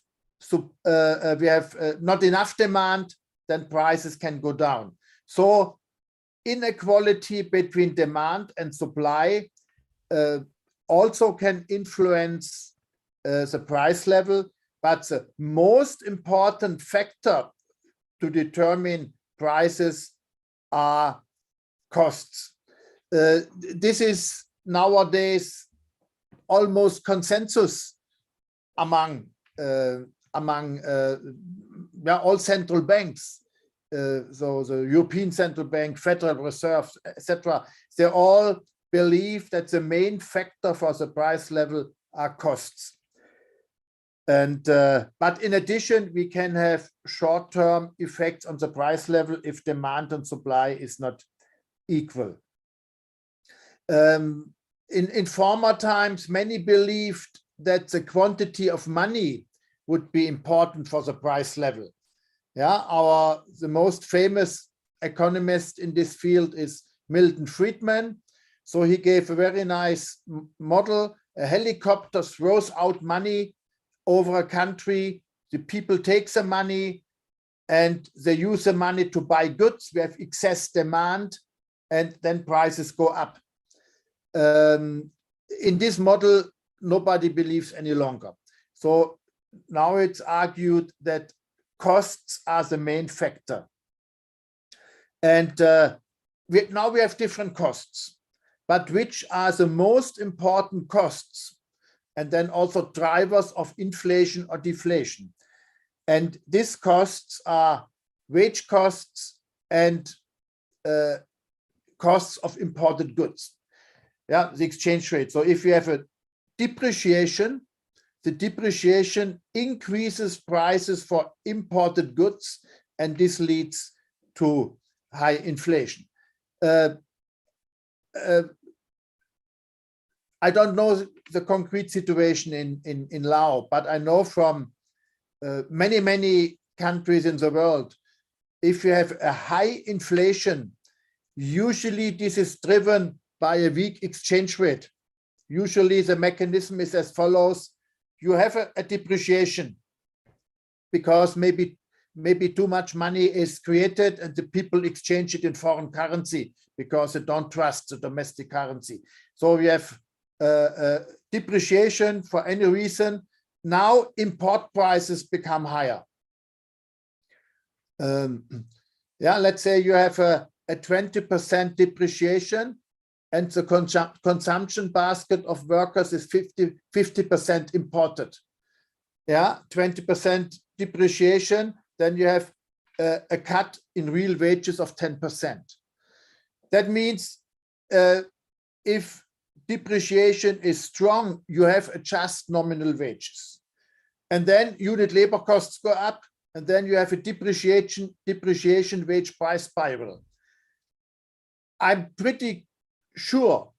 S2: not enough demand, then prices can go down. So inequality between demand and supply also can influence the price level, but the most important factor to determine prices are costs. This is nowadays almost consensus among all central banks. So the European Central Bank, Federal Reserve, etc. They all believe that the main factor for the price level are costs. And but in addition, we can have short-term effects on the price level if demand and supply is not equal. In former times, many believed that the quantity of money would be important for the price level. Yeah, the most famous economist in this field is Milton Friedman. So he gave a very nice model. A helicopter throws out money over a country. The people take the money and they use the money to buy goods. We have excess demand and then prices go up. In this model, nobody believes any longer. So now it's argued that costs are the main factor. And now we have different costs, but which are the most important costs? And then also drivers of inflation or deflation. And these costs are wage costs and costs of imported goods. Yeah, the exchange rate. So if you have a depreciation, the depreciation increases prices for imported goods, and this leads to high inflation. I don't know the concrete situation in Laos, but I know from many countries in the world, if you have a high inflation, usually this is driven by a weak exchange rate. Usually the mechanism is as follows. You have a depreciation because maybe too much money is created and the people exchange it in foreign currency because they don't trust the domestic currency. So we have depreciation for any reason. Now import prices become higher. Yeah, let's say you have a 20% depreciation and the consumption basket of workers is 50% imported. Yeah, 20% depreciation, then you have a cut in real wages of 10%. That means if depreciation is strong, you have a just nominal wages. And then unit labor costs go up, and then you have a depreciation wage price spiral. I'm pretty sure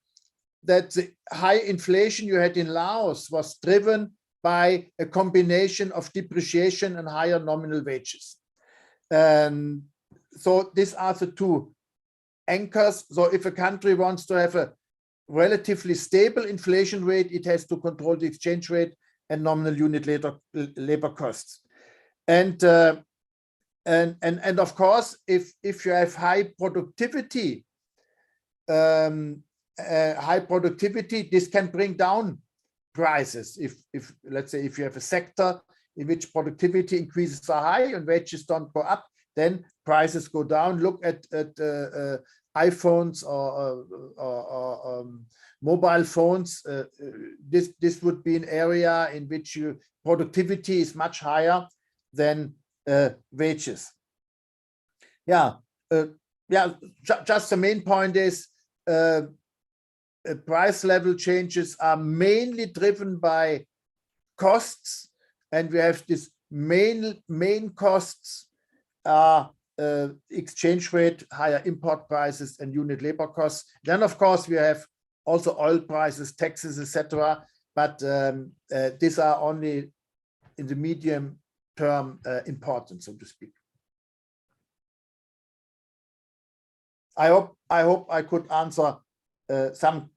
S2: that the high inflation you had in Laos was driven by a combination of depreciation and higher nominal wages. So these are the two anchors. So if a country wants to have a relatively stable inflation rate, it has to control the exchange rate and nominal unit labor costs. And of course, if you have high productivity, this can bring down prices. If let's say if you have a sector in which productivity increases are high and wages don't go up, then prices go down. Look at iPhones or mobile phones. This would be an area in which productivity is much higher than wages. Yeah, just the main point is price level changes are mainly driven by costs, and we have this main costs are exchange rate, higher import prices, and unit labor costs. Then, of course, we have also oil prices, taxes, etc. But these are only in the medium term important, so to speak. I hope I could answer some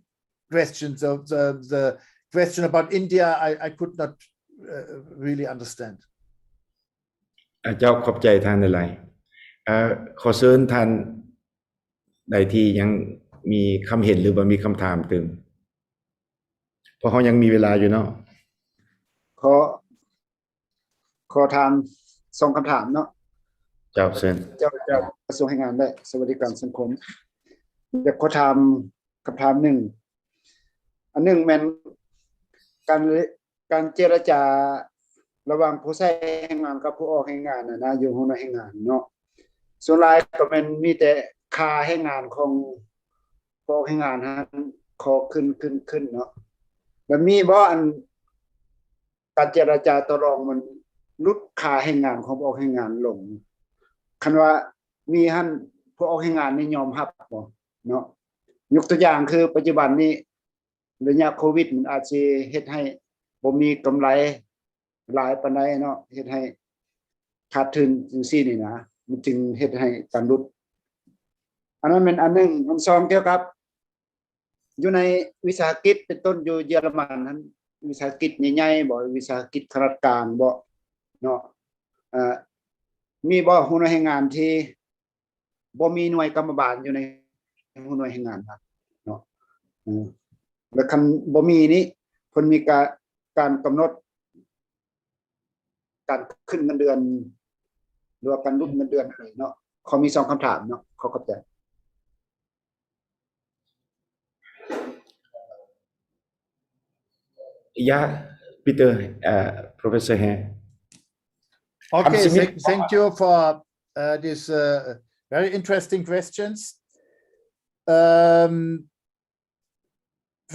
S2: questions. Of the question about India, I could not really understand.
S1: เจ้าขอบใจท่านหลายขอเชิญท่านใดที่ยังมีคำเห็นหรือว่ามีคำถามถึงเพราะเขายังมีเวลาอยู่เนาะ
S3: ขอถาม2คำถามเนาะ
S1: เจ้าเชิญ
S3: เจ้ากระทรวงแรงงานและสวัสดิการสังคมอยากขอถามคำถามหนึ่งอันหนึ่งแม่นการเจรจาระหว่างผู้ใช้แรงงานกับผู้ออกแรงงานนะอยู่หัวหน้าแรงงานเนาะส่วนหลายก็แม่นมีแต่ค่าแรงงานของผู้ออกแรงงานนั้นขอขึ้นเนาะแล้วมีบ่อันการเจรจาต่อรองมันลดค่าแรงงานของผู้ออกแรงงานลงคันว่ามีหั่นผู้ออกแรงงานนี่ยอมรับบ่เนาะยกตัวอย่างคือปัจจุบันนี้ระยะโควิดมันอาจสิเฮ็ดให้ บ่มีกำไรหลายปานใดเนาะเฮ็ดให้ขาดทุนจังซี่นี่นะมันจึงเฮ็ดให้การลดอันนั้นเป็นอันหนึงอันสองเกี่ยวกับอยู่ในวิสาหกิจเป็นต้นอยู่เยอรมันนั้นวิสาหกิจใหญ่ๆบ่วิสาหกิจขนาดกลางบ่เนาะมีบ่หัวหน้าแรงงานที่บ่มีหน่วยกรรมบาลอยู่ในหัวหน้าแรงงานครับเนาะแล้วคันบ่มีนี้เพิ่นมีการกำหนดการขึ้นเงินเดือนหรือว่าการลดเงินเดือนอะไรเนาะเขามี2คำถามเนาะเขาเข้าใจ
S1: Ja, bitte, Professor Herr. Haben
S2: Okay,
S1: Sie mit-
S2: thank you for these very interesting questions.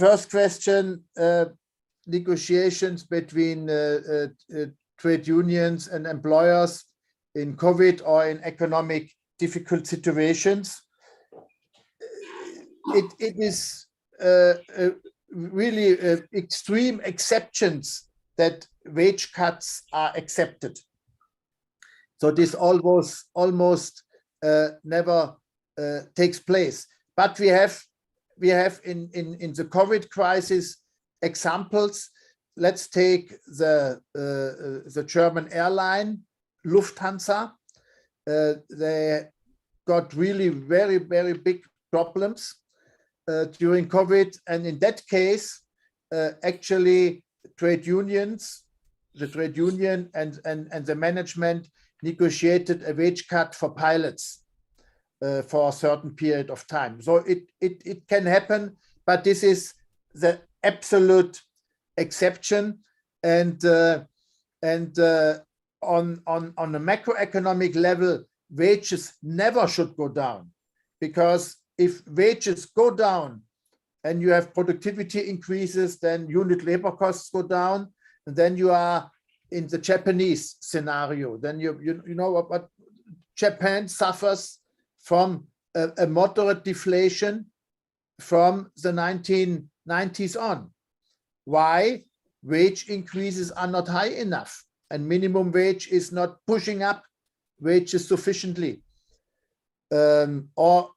S2: First question, negotiations between trade unions and employers in COVID or in economic difficult situations. It is really extreme exceptions that wage cuts are accepted. So this almost never takes place. But we have in the COVID crisis examples. Let's take the German airline Lufthansa. They got really very, very big problems during COVID, and in that case, actually, trade unions, the trade union and the management negotiated a wage cut for pilots for a certain period of time. So it can happen, but this is the absolute exception, and on a macroeconomic level, wages never should go down, because if wages go down and you have productivity increases, then unit labor costs go down, and then you are in the Japanese scenario. Then you know what Japan suffers from a moderate deflation from the 1990s on. Why? Wage increases are not high enough, and minimum wage is not pushing up wages sufficiently. Or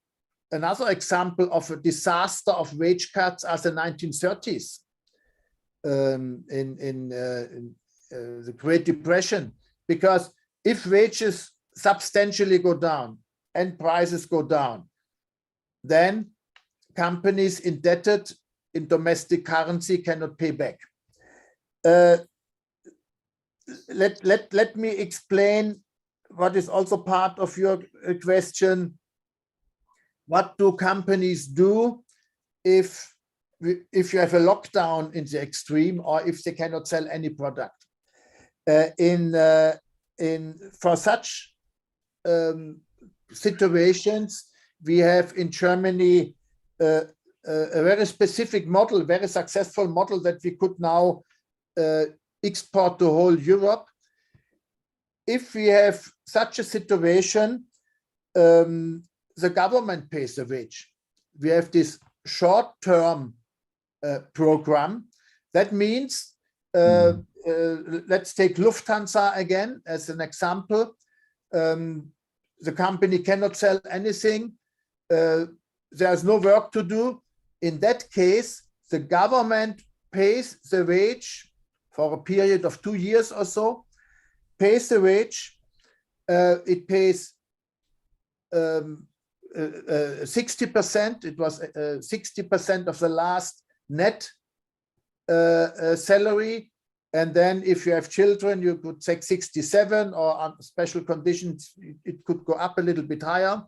S2: another example of a disaster of wage cuts are the 1930s in the Great Depression, because if wages substantially go down and prices go down, then companies indebted in domestic currency cannot pay back. Let me explain what is also part of your question. What do companies do if you have a lockdown in the extreme, or if they cannot sell any product? For such situations, we have in Germany a very specific model, very successful model that we could now export to whole Europe. If we have such a situation, the government pays the wage. We have this short-term program. That means, let's take Lufthansa again as an example. The company cannot sell anything. There's no work to do. In that case, the government pays the wage for a period of 2 years or so, pays the wage. It pays 60%. It was 60% of the last net salary. And then if you have children, you could take 67, or on special conditions, it could go up a little bit higher.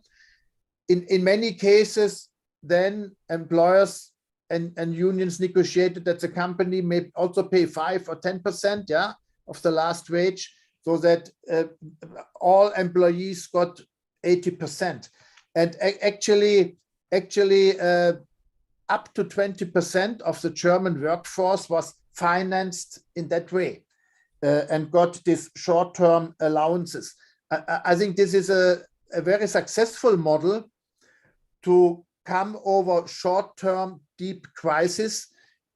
S2: In many cases, then employers and unions negotiated that the company may also pay 5 or 10%, yeah, of the last wage, so that all employees got 80%. And actually, up to 20% of the German workforce was financed in that way and got these short-term allowances. I think this is a very successful model to come over short-term deep crisis.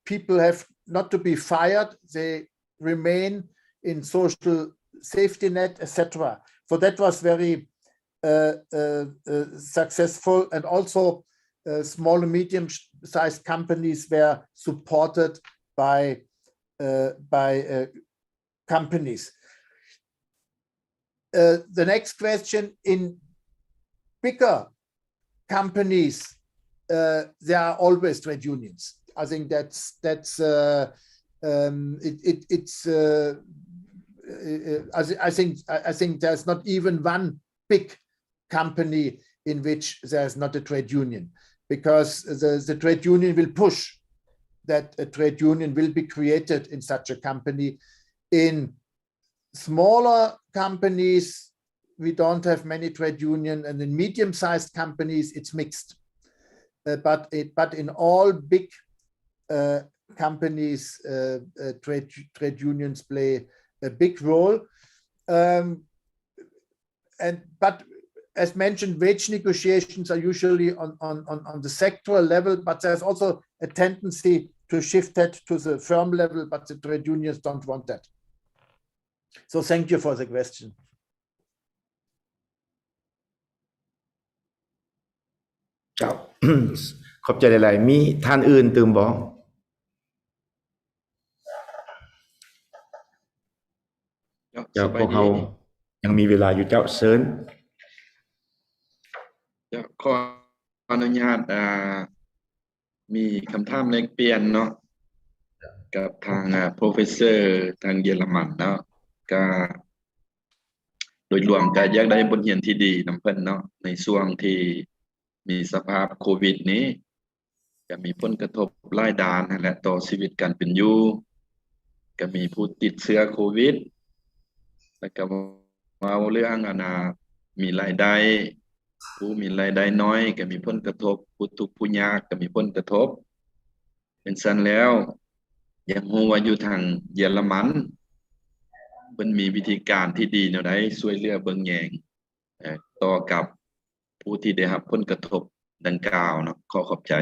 S2: People have not to be fired. They remain in social safety net, etc. So that was very successful, and also small and medium-sized companies were supported by companies. The next question: in bigger companies, there are always trade unions. I think that's I think there's not even one big company in which there's not a trade union, because the trade union will push that a trade union will be created in such a company. In smaller companies, we don't have many trade unions, and in medium-sized companies, it's mixed. But in all big companies, trade unions play a big role. But as mentioned, wage negotiations are usually on the sectoral level, but there's also a tendency to shift that to the firm level, but the trade unions don't want that. So thank you for the question.
S1: ครับ ขอบใจหลายๆมีท่านอื่นเติมบ่เจ้าพวกเรายังมีเวลาอยู่เจ้าเชิญ
S5: จะขออนุญาตมีคำถามแลกเปลี่ยนเนาะกับทางโปรเฟสเซอร์ทางเยอรมันเนาะก็โดยรวมก็อยากได้บทเรียนที่ดีนำเพิ่นเนาะในช่วงที่มีสภาพโควิดนี้จะมีผลกระทบหลายด้านและต่อชีวิตการเป็นอยู่ก็มีผู้ติดเชื้อโควิดแล้วก็ว่าเรื่องมีรายได้ผู้มีรายได้น้อยก็มีผลกระทบผู้ทุกข์ผู้ยากก็มีผลกระทบเป็นซั่นแล้วอยากรู้ว่าอยู่ทางเยอรมันเพิ่นมีวิธีการที่ดีแนวใดช่วยเหลือเบิ่งแยงต่อกับผู้ที่ได้รับผลกระทบดังกล่าวเนาะขอขอบใจ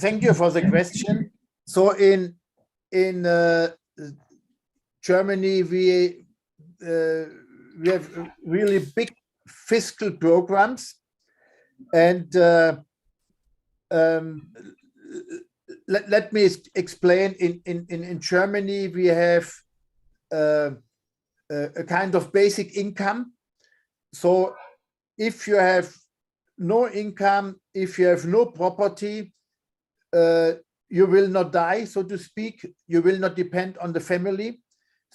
S2: Thank you for the question. So in Germany, we have really big fiscal programs, and let me explain. In Germany, we have a kind of basic income. So if you have no income, if you have no property, you will not die, so to speak. You will not depend on the family.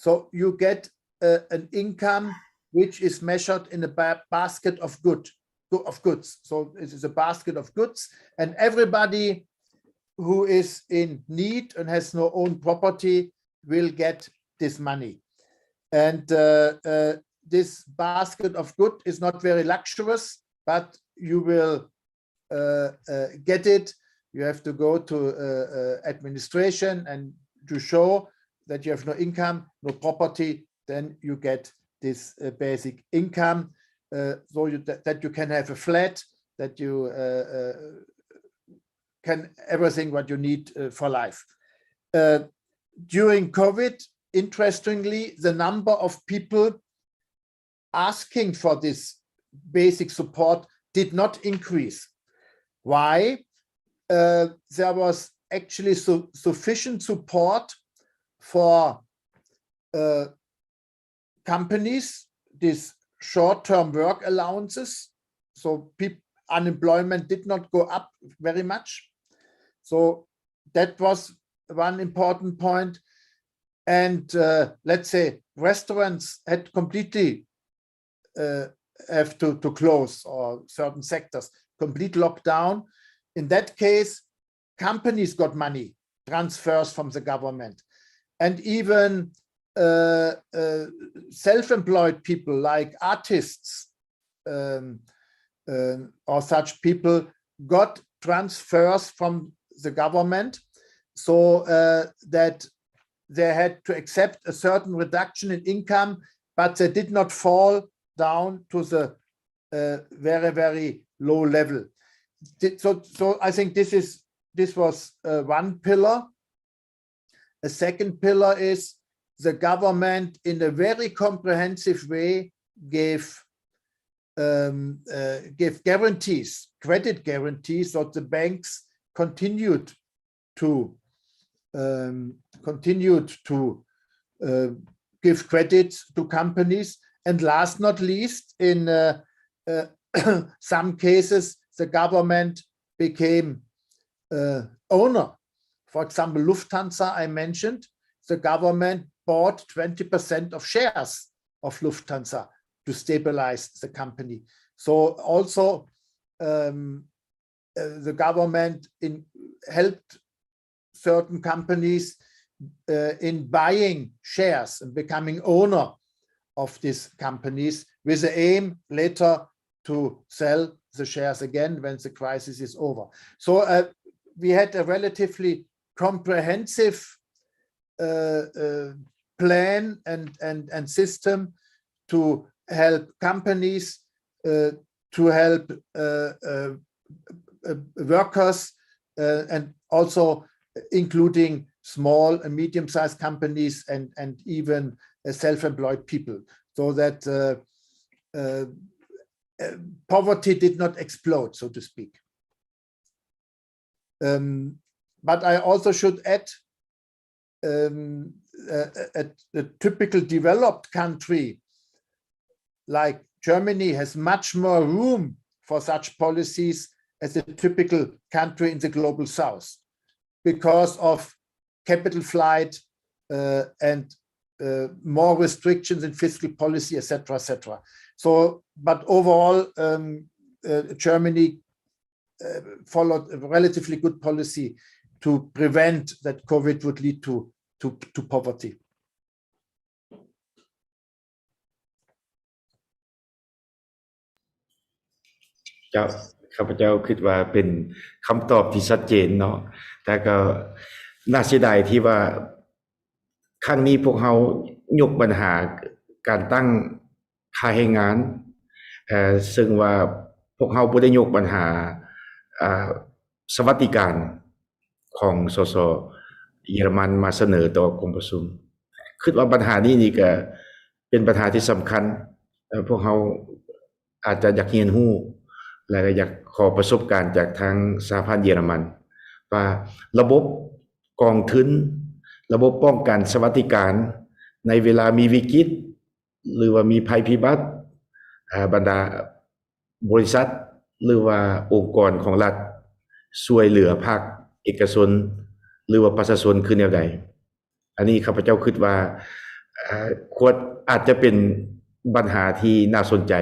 S2: So you get an income which is measured in a basket of goods. So it is a basket of goods, and everybody who is in need and has no own property will get this money. And this basket of goods is not very luxurious, but you will get it. You have to go to administration and to show that you have no income, no property, then you get this basic income, so that you can have a flat, that you can everything what you need for life. During COVID, interestingly, the number of people asking for this basic support did not increase. Why? There was actually sufficient support for companies, these short-term work allowances. So unemployment did not go up very much. So that was one important point. And let's say restaurants had completely have to close, or certain sectors, complete lockdown. In that case, companies got money, transfers from the government. And even self-employed people like artists or such people got transfers from the government, so that they had to accept a certain reduction in income, but they did not fall down to the very, very low level. So I think this was one pillar. A second pillar is the government, in a very comprehensive way, gave guarantees, credit guarantees, so the banks continued to give credit to companies. And last not least, in some cases, the government became owner. For example, Lufthansa, I mentioned, the government bought 20% of shares of Lufthansa to stabilize the company. So also the government helped certain companies in buying shares and becoming owner of these companies, with the aim later to sell the shares again when the crisis is over. So we had a relatively comprehensive plan and system to help companies, to help workers, and also including small and medium-sized companies and even self-employed people, so that poverty did not explode, so to speak. But I also should add, a typical developed country like Germany has much more room for such policies as a typical country in the global south, because of capital flight and more restrictions in fiscal policy, etc., etc. So, but overall, Germany followed a relatively good policy to prevent that COVID would lead to poverty.
S1: เจ้าข้าพเจ้าคิดว่าเป็นคำตอบที่ชัดเจนเนาะแต่ก็น่าเสียดายที่ว่าครั้งนี้พวกเรายกปัญหาการตั้งค่าแรงงานซึ่งว่าพวกเราบ่ได้ยกปัญหาสวัสดิการของสสเยอรมันมาเสนอต่อกรมประชุมคิดว่าปัญหานี้นี่ก็เป็นปัญหาที่สำคัญพวกเราอาจจะอยากเรียนรู้และก็อยากขอประสบการณ์จากทางสหพันธ์เยอรมันว่าระบบกองทุนระบบป้องกันสวัสดิการในเวลามีวิกฤตหรือว่ามีภัยพิบัติบรรดาบริษัทหรือว่าองค์กรของรัฐช่วยเหลือภาคเอกชนหรือว่าประชาชนคือแนวใดอันนี้ข้าพเจ้าคิดว่าควรอาจจะเป็นปัญหาที่น่าสนใจ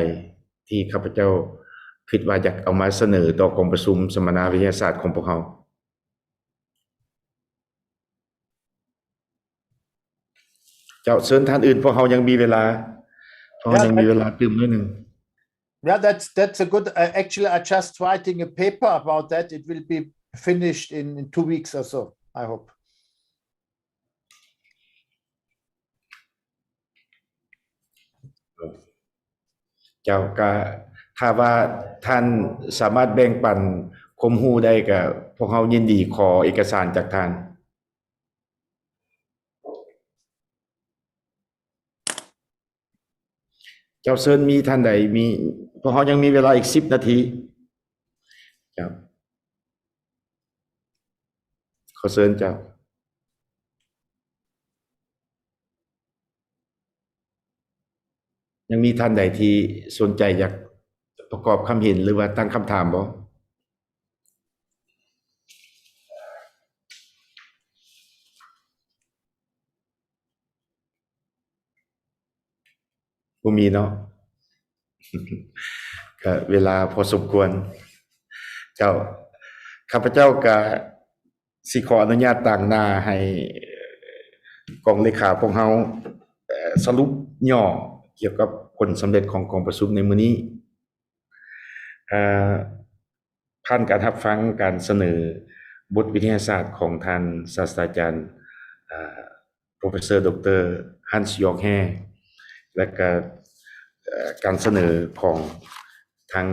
S1: ที่ข้าพเจ้าคิดว่าอยากเอามาเสนอต่อกองประชุมสัมมนาวิทยาศาสตร์ของพวกเราเจ้าเชิญท่านอื่นพวกเรายังมีเวลาตื่มนิดนึง
S2: Yeah, that's a good. Actually, I just writing a paper about that. It will be finished in 2 weeks or so, I hope.
S1: เจ้าก็ถ้าว่าท่านสามารถแบ่งปันความรู้ได้ก็พวกเรายินดีขอเอกสารจากท่านเจ้าเชิญมีท่านใดมีพวกเรายังมีเวลาอีก10 นาทีเจ้าขอเชิญเจ้ายังมีท่านใดที่สนใจอยากประกอบคำเห็นหรือว่าตั้งคำถามบ่มีเนาะ ก็เวลาพอสมควรเจ้าข้าพเจ้าก็สิขออนุญาตต่างหน้าให้กองเลขาของเฮาสรุปย่อเกี่ยวกับผลสำเร็จของกองประชุมในมื้อนี้ผ่านการรับฟังการเสนอบทวิทยาศาสตร์ของท่านศาสตราจารย์Professor Dr. Hans Jörg Herr และก็การเสนอของ ทาง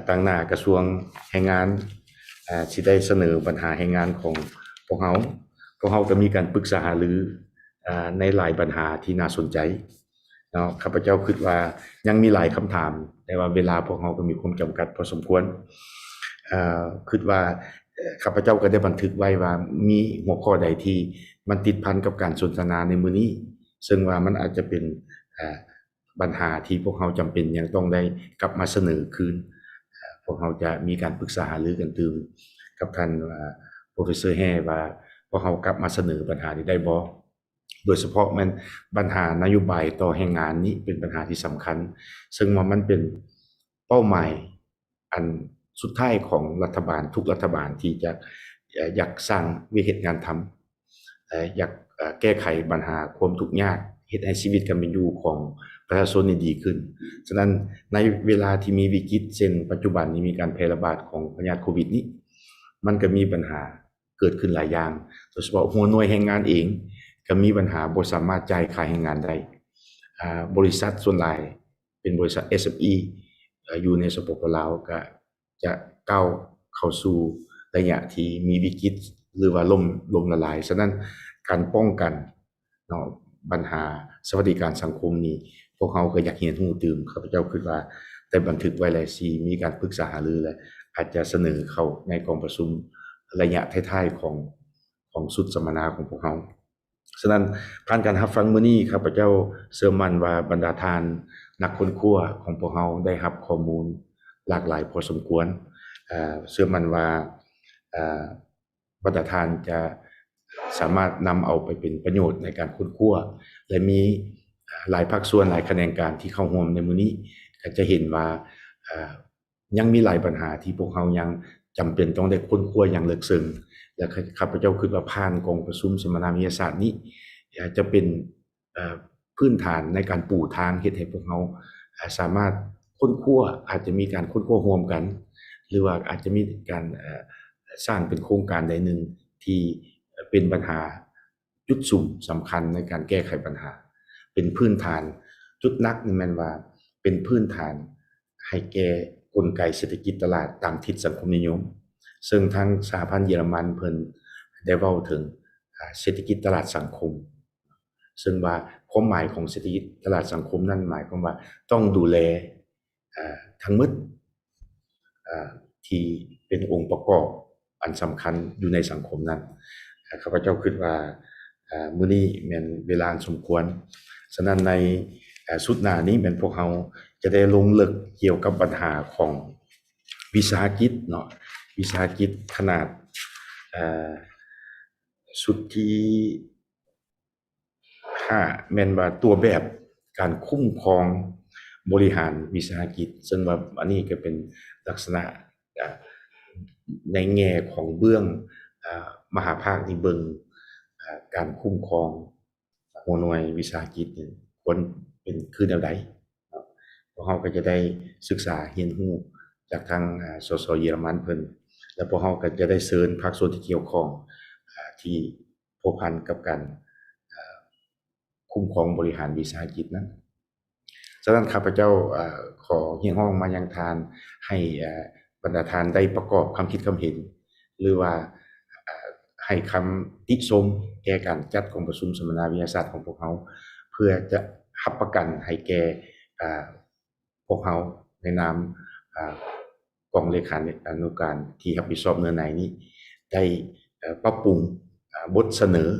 S1: ต่างหน้ากระทรวงแรงงานสิได้เสนอปัญหาแรงงานของพวกเราก็มีการปรึกษาหารือในหลายปัญหาที่น่าสนใจเนาะข้าพเจ้าคิดว่ายังมีหลายคำถามแต่ว่าเวลาพวกเราก็มีความจำกัดพอสมควรคิดว่าข้าพเจ้าก็ได้บันทึกไว้ว่ามีหัวข้อใดที่มันติดพันกับการสนทนาในมื้อนี้ซึ่งว่ามันอาจจะเป็นปัญหาที่พวกเราจำเป็นยังต้องได้กลับมาเสนอคืนพวกเราจะมีการปรึกษาหารือกันตื่มกับท่านโปรเฟสเซอร์แฮว่าพวกเรากลับมาเสนอปัญหานี้ได้บ่โดยเฉพาะมันปัญหานโยบายต่อแรงงานนี้เป็นปัญหาที่สำคัญซึ่งว่ามันเป็นเป้าหมายอันสุดท้ายของรัฐบาลทุกรัฐบาลที่จะอยากสร้างวิธีการทำอยากแก้ไขปัญหาความทุกข์ยากเฮ็ดให้ชีวิตการเป็นอยู่ของประชาชนดีขึ้นฉะนั้นในเวลาที่มีวิกฤตเช่นปัจจุบันนี้มีการแพร่ระบาดของพยาธิโควิดนี้มันก็มีปัญหาเกิดขึ้นหลายอย่างโดยเฉพาะหัวหน่วยแรงงานเองก็มีปัญหาบ่สามารถจ่ายค่าแรงงานได้บริษัทส่วนหลายเป็นบริษัท SME อยู่ในสปป.ลาวก็จะก้าวเข้าสู่ระยะที่มีวิกฤตหรือว่าล่มละลายฉะนั้นการป้องกันเนาะปัญหาสวัสดิการสังคมนี้พวกเขาก็อยากเรียนรู้ตื่มข้าพเจ้าคิดว่าได้บันทึกไว้แล้วสิมีการปรึกษาหารือและอาจจะเสนอเข้าในกองประชุมระยะท้ายๆของสุดสัมมนาของพวกเขาฉะนั้นผ่านการรับฟังมื้อนี้ข้าพเจ้าเชื่อมั่นว่าบรรดาท่านนักค้นคว้าของพวกเราได้รับข้อมูลหลากหลายพอสมควรเชื่อมั่นว่าบรรดาท่านจะสามารถนำเอาไปเป็นประโยชน์ในการค้นคว้าและมีหลายภาคส่วนหลายแขนงการที่เข้าร่วมในมื้อนี้ก็จะเห็นว่ายังมีหลายปัญหาที่พวกเรายังจำเป็นต้องได้ค้นคว้าอย่างลึกซึ้งและข้าพเจ้าคิดว่าผ่านกองประชุมสัมมนาวิทยาศาสตร์นี้จะเป็นพื้นฐานในการปูทางเฮ็ดให้พวกเราสามารถค้นคว้าอาจจะมีการค้นคว้าร่วมกันหรือว่าอาจจะมีการสร้างเป็นโครงการใดหนึ่งที่เป็นปัญหาจุดสุ่มสำคัญในการแก้ไขปัญหาเป็นพื้นฐานจุดนักนี่แม่นว่าเป็นพื้นฐานให้แก้กลไกเศรษฐกิจตลาดตามทิศสังคมนิยมซึ่งทางสหพันธ์เยอรมันเพิ่นได้เว้าถึงเศรษฐกิจตลาดสังคมซึ่งว่าความหมายของเศรษฐกิจตลาดสังคมนั้นหมายความว่าต้องดูแลทั้งหมดที่เป็นองค์ประกอบอันสำคัญอยู่ในสังคมนั้นข้าพเจ้าคิดว่ามื้อนี้แม่นเวลาสมควรฉะนั้นในสุดหน้านี้แม่นพวกเราจะได้ลงลึกเกี่ยวกับปัญหาของวิสาหกิจเนาะวิสาหกิจขนาดสุดที่5แม่นว่าตัวแบบการคุ้มครองบริหารวิสาหกิจซึ่งว่าอันนี้ก็เป็นลักษณะในแง่ของเบื้องมหาภาคที่เบิ่งการคุ้มครองหัวหน่วยวิสาหกิจนี่ควรเป็นคือแนวใดพวกเราก็จะได้ศึกษาเรียนรู้จากทางสสเยอรมันเพิ่นแล้วพวกเราก็จะได้เชิญภาคส่วนที่เกี่ยวข้องที่พัวพันกับการคุ้มครองบริหารวิสาหกิจนั้นฉะนั้นข้าพเจ้าขอเรียกร้องมายังทานให้บรรดาท่านได้ประกอบความคิดความเห็นหรือว่าให้คำติชมแก่การจัดกองประชุมสัมมนาวิทยาศาสตร์ของพวกเราเพื่อจะรับประกันให้แก่พวกเราในนามกองเลขานุการที่รับผิดชอบเนื้อในนี้ได้ปรับปรุงบทเสนอ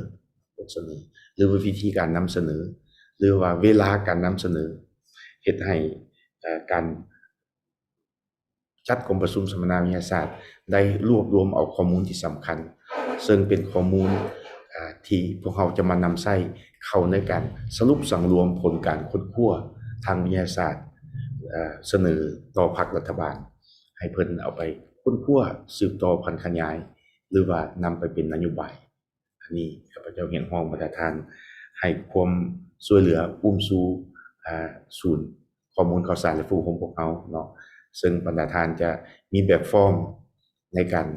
S1: หรือวิธีการนำเสนอหรือว่าเวลาการนำเสนอเฮ็ดให้การจัดกองประชุมสัมมนาวิทยาศาสตร์ได้รวบรวมเอาข้อมูลที่สำคัญซึ่งเป็นข้อมูลที่พวกเราจะมานำใช้เข้าในการสรุปสังรวมผลการค้นคว้าทางวิทยาศาสตร์เสนอต่อพรรครัฐบาลให้เพิ่นเอาไปค้นคว้าสืบต่อพันธุ์ขยายหรือว่านำไปเป็นนโยบายอันนี้ข้าพเจ้าเรียกร้องบรรดาท่านให้ความช่วยเหลืออุ้มสู่ศูนย์ข้อมูลข่าวสารและผู้ของพวกเราเนาะซึ่งบรรดาท่านจะมีแบบฟอร์มในการ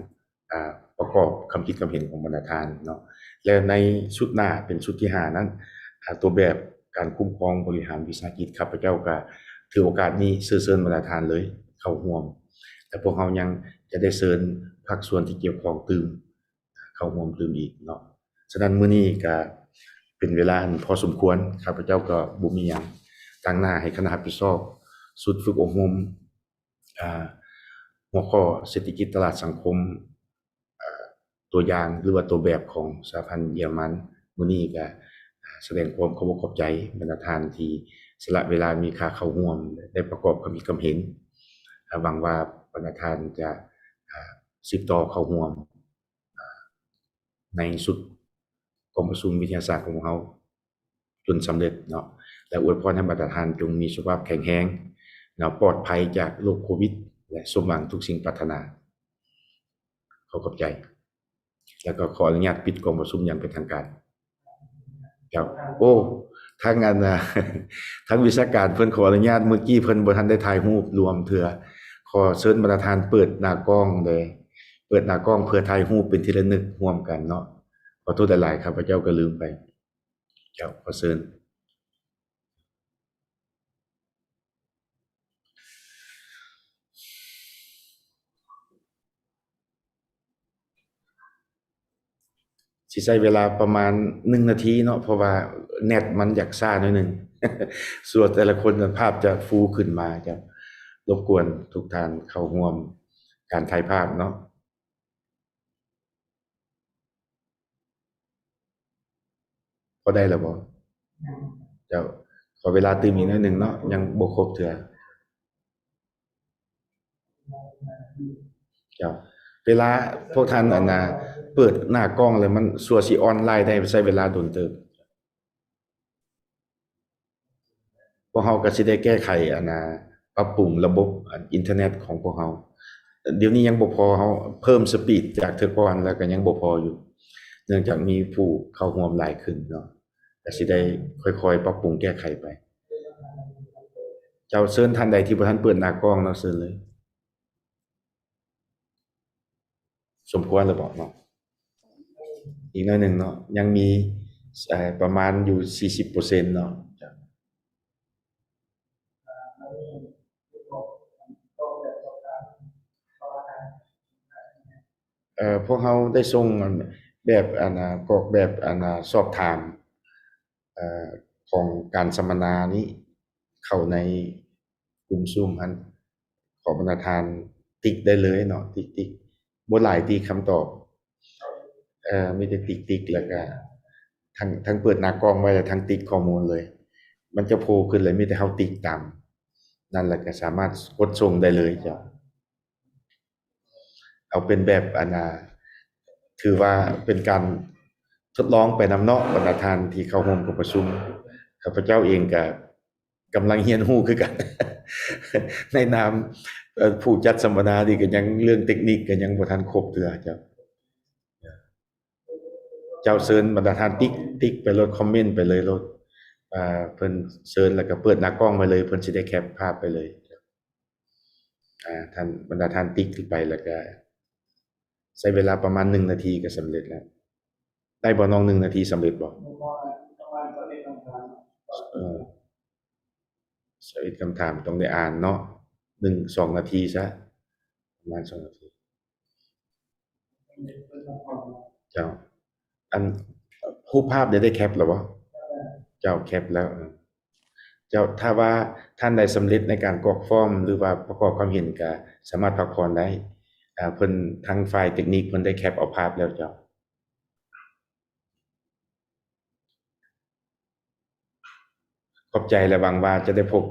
S1: ประกอบความคิดความเห็นของบรรดาท่านเนาะและในชุดหน้าเป็นชุดที่5นั้นตัวแบบการคุ้มครองบริหารวิสาหกิจข้าพเจ้าก็ถือโอกาสนี้เชิญบรรดาท่านเลย เข้าร่วมแต่พวกเรายังจะได้เชิญภาคส่วนที่เกี่ยวข้องตื่มเข้าร่วมตื่มอีกเนาะฉะนั้นมื้อนี้ก็เป็นเวลาอันพอสมควรข้าพเจ้าก็บ่มีหยังตั้งหน้าให้คณะรับผิดชอบสุดฝึกอบรมหัวข้อเศรษฐกิจตลาดสังคมตัวอย่างหรือว่าตัวแบบของสหพันธ์เยอรมันมื้อนี้ก็แสดงความเคารพขอบใจบรรดาท่านที่สละเวลามีค่าเข้าร่วมได้ประกอบกับมีความเห็นหวังว่าบรรดาท่านจะสืบต่อเข้าร่วมในสุดกองประชุมวิทยาศาสตร์ของเราจนสำเร็จเนาะและอวยพรให้บรรดาท่านจงมีสุขภาพแข็งแรงปลอดภัยจากโรคโควิดและสมหวังทุกสิ่งปรารถนาขอบใจแล้วก็ขออนุญาตปิดกองประชุมอย่างเป็นทางการครับโอ้ทางงานทางวิชาการเพิ่นขออนุญาตเมื่อกี้เพิ่นบ่ทันได้ถ่ายรูปรวมเทื่อขอเชิญบรรดาท่านเปิดหน้ากล้องเลยเปิดหน้ากล้องเพื่อถ่ายรูปเป็นที่ระลึกร่วมกันเนาะขอโทษหลายๆครับพระเจ้าก็ลืมไปเจ้าขอเชิญสิใช้เวลาประมาณ1นาทีเนาะเพราะว่าเน็ตมันอยากช้าหน่อยนึง ส่วนแต่ละคนภาพจะฟูขึ้นมาจะรบกวนทุกท่านเข้าร่วมการถ่ายภาพเนาะพอได้แล้วบ่เจ้าขอเวลาตื่มอีกหน่อยนึงเนาะยังบ่ครบเทื่อเจ้าเวลาพวกท่านน่ะเปิดหน้ากล้องแล้วมันสัวสิออนไลน์ได้ใช้เวลาโดนเติบพวกเราก็สิได้แก้ไขปรับปรุงระบบอินเทอร์เน็ตของพวกเราเดี๋ยวนี้ยังบ่พอเราเพิ่มสปีดจากเทื่อก่อนแล้วก็ยังบ่พออยู่เนื่องจากมีผู้เข้าร่วมหลายขึ้นเนาะก็สิได้ค่อยๆปรับปรุงแก้ไขไปเจ้าเชิญท่านใดที่บ่ทันเปิดหน้ากล้องเนาะเชิญเลยสมควรแล้วบ่เนาะอีกหน่อยนึงเนาะยังมีประมาณอยู่ 40% เนาะพวกเราได้ส่งแบบกรอกแบบสอบถามของการสัมมนานี้เข้าในกลุ่ม Zoom อันขอบรรดาท่านติ๊กได้เลยเนาะติ๊กๆบ่หลายที่คำตอบมีแต่ติ๊กๆแล้วก็ทั้งเปิดหน้ากล้องไว้แล้วทั้งติ๊กข้อมูลเลยมันจะโผล่ขึ้นเลยมีแต่เฮาติ๊กตามนั่นแหละก็สามารถกดส่งได้เลยเจ้าเอาเป็นแบบถือว่าเป็นการทดลองไปนำเนาะบรรดาท่านที่เข้าร่วมกับประชุมข้าพเจ้าเองก็กำลังเรียนรู้คือกัน ในนามผู้จัดสัมมนานี่ก็ยังเรื่องเทคนิคก็ยังบ่ทันครบเทื่อเจ้าเชิญบรรดาท่านติ๊กไปโลดคอมเมนต์ไปเลยโลดเพิ่นเชิญแล้วก็เปิดหน้ากล้องไว้เลยเพิ่นสิได้แคปภาพไปเลยท่านบรรดาท่านติ๊กขึ้นไปแล้วก็ใช้เวลาประมาณ1นาทีก็สำเร็จแล้วได้บ่น้อง1นาทีสำเร็จบ่21คำถามต้องได้อ่านเนาะ1-2นาทีซะประมาณ2นาทีเจ้าอันรูปภาพได้แคปแล้วบ่เจ้าแคปแล้วเจ้าถ้าว่าท่านใดสำเร็จในการกรอกฟอร์มหรือว่าประกอบความเห็นก็สามารถพักผ่อนได้เพิ่นทางฝ่ายเทคนิคเพิ่นได้แคปเอาภาพแล้วเจ้าขอบใจและหวังว่าจะได้พบ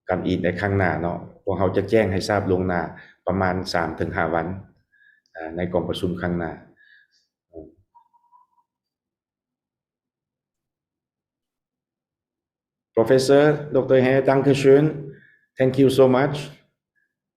S1: กันอีกในครั้งหน้าเนาะพวกเราจะแจ้งให้ทราบล่วงหน้าประมาณ 3-5 วันในกองประชุมครั้งหน้าProfessor Dr. Herr, danke schön. Thank you so much.